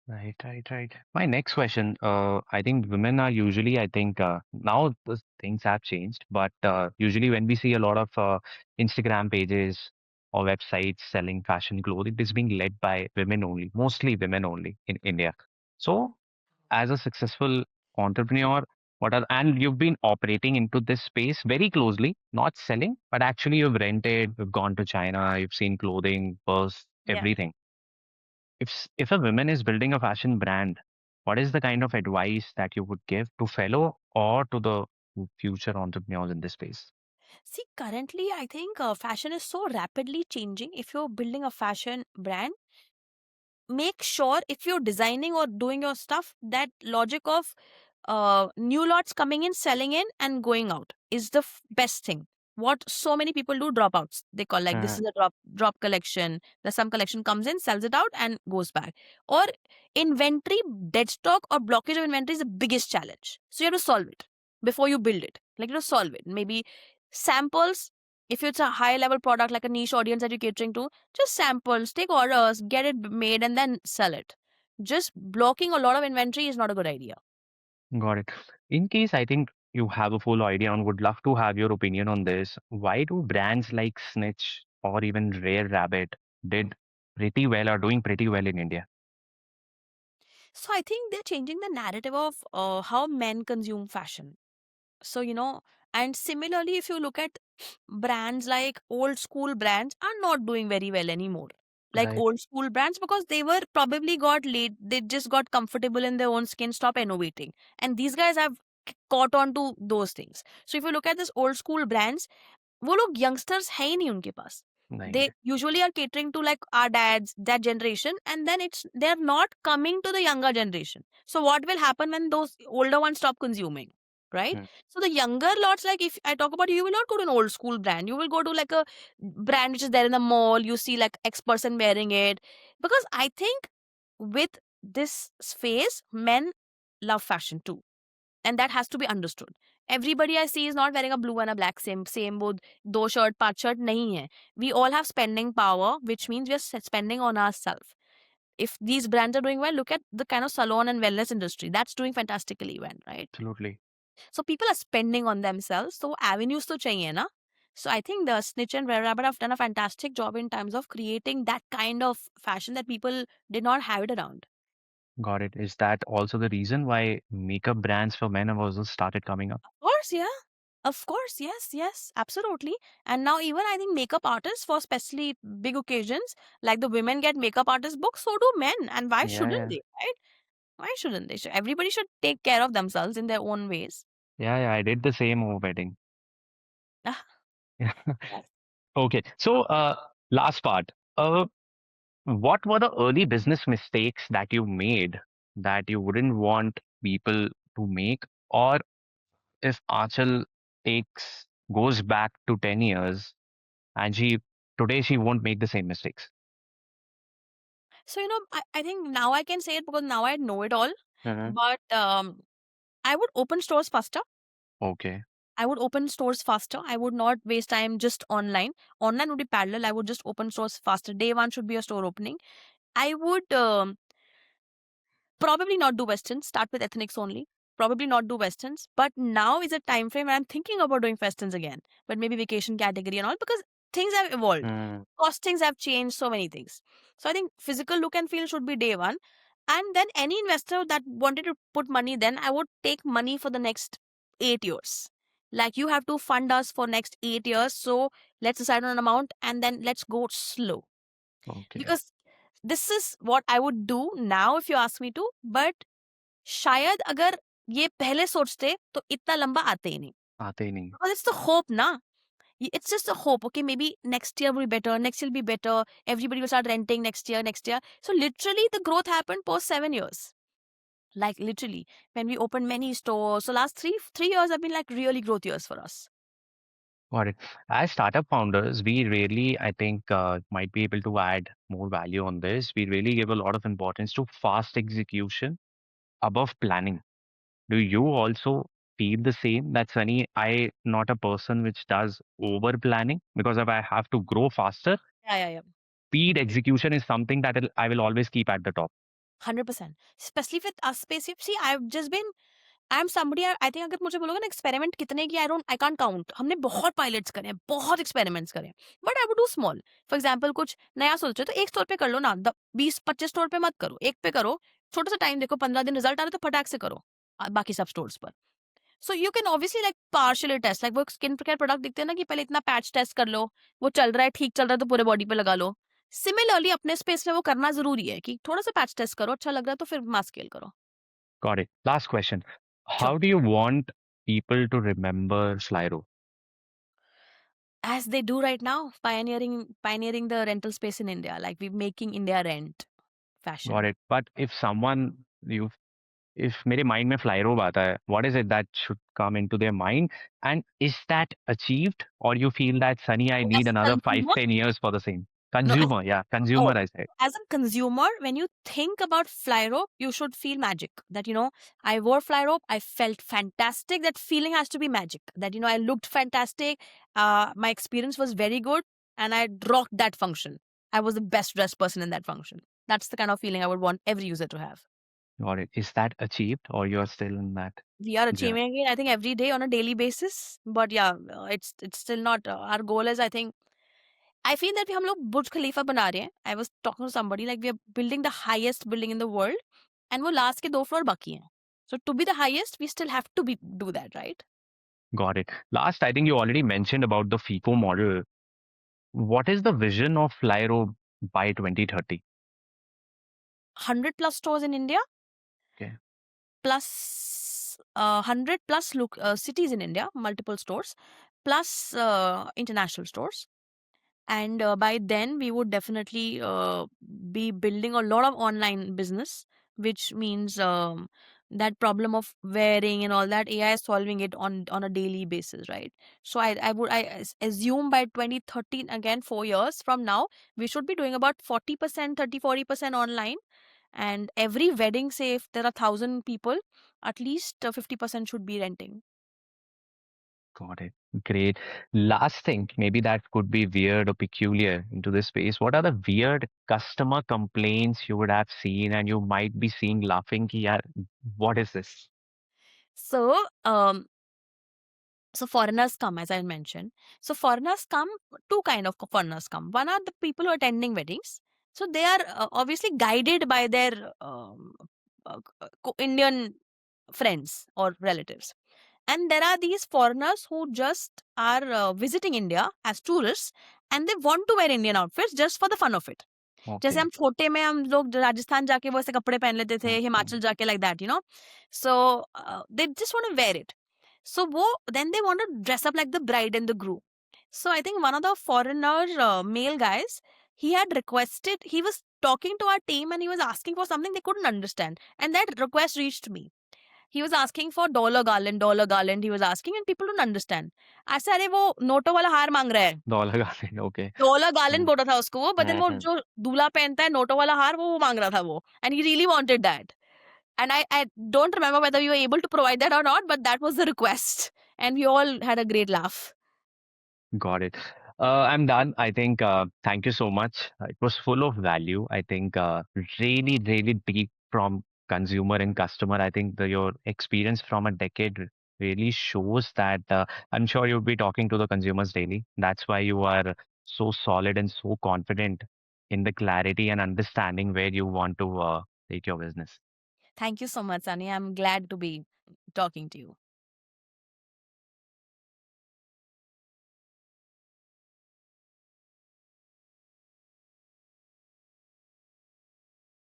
Right. My next question, I think women are usually, I think now the things have changed, but usually when we see a lot of Instagram pages or websites selling fashion clothes, it is being led by women only, mostly women only in India. So, as a successful entrepreneur, and you've been operating into this space very closely, not selling, but actually you've rented, you've gone to China, you've seen clothing, purse, Yeah. everything. If a woman is building a fashion brand, what is the kind of advice that you would give to fellow or to the future entrepreneurs in this space? See, currently, I think fashion is so rapidly changing. If you're building a fashion brand, make sure if you're designing or doing your stuff, that logic of new lots coming in, selling in, and going out is the best thing. What so many people do, dropouts. They call like this Uh, is a drop collection. There's some collection comes in, sells it out, and goes back. Or inventory dead stock or blockage of inventory is the biggest challenge. So you have to solve it before you build it. Like you have to solve it. Maybe samples. If it's a high level product like a niche audience that you're catering to, just samples, take orders, get it made, and then sell it. Just blocking a lot of inventory is not a good idea. got it. In case I think you have a full idea on, would love to have your opinion on this. Why do brands like Snitch or even Rare Rabbit did pretty well or doing pretty well in India? So I think they're changing the narrative of how men consume fashion. So, and similarly, if you look at brands like old school brands are not doing very well anymore. Like Right. old school brands, because they were probably got late, they just got comfortable in their own skin, stop innovating. And these guys have caught on to those things. So if you look at this old school brands, वो लोग youngsters है ही नहीं उनके पास. They Right. usually are catering to like our dads, that generation, and then they're not coming to the younger generation. So what will happen when those older ones stop consuming, right? Hmm. So the younger lots, like if I talk about, you will not go to an old school brand. You will go to like a brand which is there in the mall. You see like X person wearing it, because I think with this phase, men love fashion too, and that has to be understood. Everybody I see is not wearing a blue and a black, same वो दो shirt पांच shirt नहीं है. We all have spending power, which means we are spending on ourselves. If these brands are doing well, look at the kind of salon and wellness industry that's doing fantastically well, right? Absolutely. So people are spending on themselves, so avenues to चाहिए ना. So I think the Snitch and Rare Rabbit have done a fantastic job in terms of creating that kind of fashion that people did not have it around. Got it. Is that also the reason why makeup brands for men have also started coming up? Of course, yeah. Of course, yes, absolutely. And now even I think makeup artists for especially big occasions, like the women get makeup artist books, so do men. And why Yeah, shouldn't yeah. they, right? Why shouldn't they? Everybody should take care of themselves in their own ways. Yeah, I did the same over wedding. Ah, Yeah. yes. Okay. So, last part. What were the early business mistakes that you made that you wouldn't want people to make? Or if Achal goes back to 10 years and today she won't make the same mistakes. So, I think now I can say it because now I know it all. Hmm. But I would open stores faster. Okay. I would open stores faster. I would not waste time just online. Online would be parallel. I would just open stores faster. Day one should be a store opening. I would probably not do Western, start with ethnics only. probably not do westerns. But now is a time frame where I'm thinking about doing westerns again, but maybe vacation category and all, because things have evolved. Mm, Costings have changed, so many things. So I think physical look and feel should be day one. And then any investor that wanted to put money, then I would take money for the next 8 years. Like, you have to fund us for next 8 years. So let's decide on an amount and then let's go slow. okay. Because this is what I would do now if you ask me to. But शायद अगर ये पहले सोचते तो इतना लंबा आते ही नहीं. आते ही नहीं. Because it's the hope, na. It's just a hope. Okay, maybe next year will be better. Next year will be better. Everybody will start renting next year. Next year. So literally, the growth happened post 7 years. Like literally, when we opened many stores. So last three years have been like really growth years for us. Got it. As startup founders, we really, I think, might be able to add more value on this. We really give a lot of importance to fast execution above planning. Do you also feel the same? That Sunny, I not a person which does over planning, because if I have to grow faster, Yeah, yeah, yeah. speed execution is something that I will always keep at the top. 100%. Especially with us space. See, I've just been I am somebody I think अगर मुझे बोलोगे ना experiment कितने किए I can't count हमने बहुत pilots करे हैं बहुत एक्सपेरिमेंट्स करे हैं but I would do small for example कुछ नया सोचो तो एक स्टोर पे कर लो ना 20-25 स्टोर पे मत करो एक पे करो छोटा सा टाइम देखो 15 दिन रिजल्ट आ रहा है तो फटाक से करो बाकी सब स्टोर्स पर so you can obviously like partially taste like वो स्किन केयर प्रोडक्ट दिखते हैं ना कि पहले इतना पैच टेस्ट कर लो वो चल रहा है ठीक चल रहा है तो पूरे बॉडी पे लगा लो सिमिलरली अपने स्पेस में वो करना जरूरी है कि थोड़ा सा पैच टेस्ट करो अच्छा लग रहा है तो फिर मास स्केल करो Got it. Last question. Sure How do you want people to remember Flyro? as they do right now, pioneering the rental space in India, like we're making India rent Got fashion. it. But if someone you if मेरे mind में Flyro आता है, what is it that should come into their mind? And is that achieved? Or you feel that, Sunny, I need As a another five, consumer, 10 years for the same? no, Consumer, yeah, consumer, oh, I said. as a consumer, when you think about Flyrobe, you should feel magic. That I wore Flyrobe, I felt fantastic. That feeling has to be magic. That I looked fantastic. My experience was very good, and I rocked that function. I was the best dressed person in that function. That's the kind of feeling I would want every user to have. Got it. Is that achieved or you're still in that We are journey? achieving it, I think, every day on a daily basis. But yeah, it's still not. Our goal is, I think, I feel that हम लोग बुर्ज खलीफा बना रहे हैं. I was talking to somebody like we are building the highest building in the world, and वो last के 2 floor बाकी हैं. So to be the highest, we still have to do that, right? Got it. Last, I think you already mentioned about the FICO model. What is the vision of Flyro by 2030? 100 plus stores in India, Okay. plus 100 plus cities in India, multiple stores, plus international stores. And by then we would definitely be building a lot of online business, which means that problem of wearing and all that AI is solving it on a daily basis, right? So I assume by 2013, again 4 years from now, we should be doing about 40%, 30-40% online. And every wedding, say if there are 1,000 people, at least 50% should be renting. Got it. Great. Last thing, maybe that could be weird or peculiar into this space. What are the weird customer complaints you would have seen and you might be seeing laughing? Ki, yaar, what is this? So So foreigners come, as I mentioned. So foreigners come, two kind of foreigners come. One are the people who are attending weddings. So they are obviously guided by their Indian friends or relatives. And there are these foreigners who just are visiting India as tourists, and they want to wear Indian outfits just for the fun of it. जैसे Okay. हम छोटे में हम लोग राजस्थान जाके वो ऐसे कपड़े पहन लेते थे, Okay. हिमाचल जाके like that, So they just want to wear it. So then they want to dress up like the bride and the groom. So I think one of the foreigner male guys, he was talking to our team and he was asking for something they couldn't understand. And that request reached me. He was asking for dollar garland he was asking, and people don't understand. I said, अरे वो नोटों वाला हार मांग रहा है. Dollar garden. Okay. Dollar garland Hmm. बोला था उसको वो, बट देन वो Mhm. जो दूल्हा पहनता है नोटों वाला हार वो मांग रहा था वो, and he really wanted that. And I don't remember whether you were able to provide that और not, but that was the request and we all had a great laugh. Got it. I'm done. I think thank you so much. It was full of value. I think really, really deep from consumer and customer. I think your experience from a decade really shows that I'm sure you'd be talking to the consumers daily. That's why you are so solid and so confident in the clarity and understanding where you want to take your business. Thank you so much, Sunny. I'm glad to be talking to you.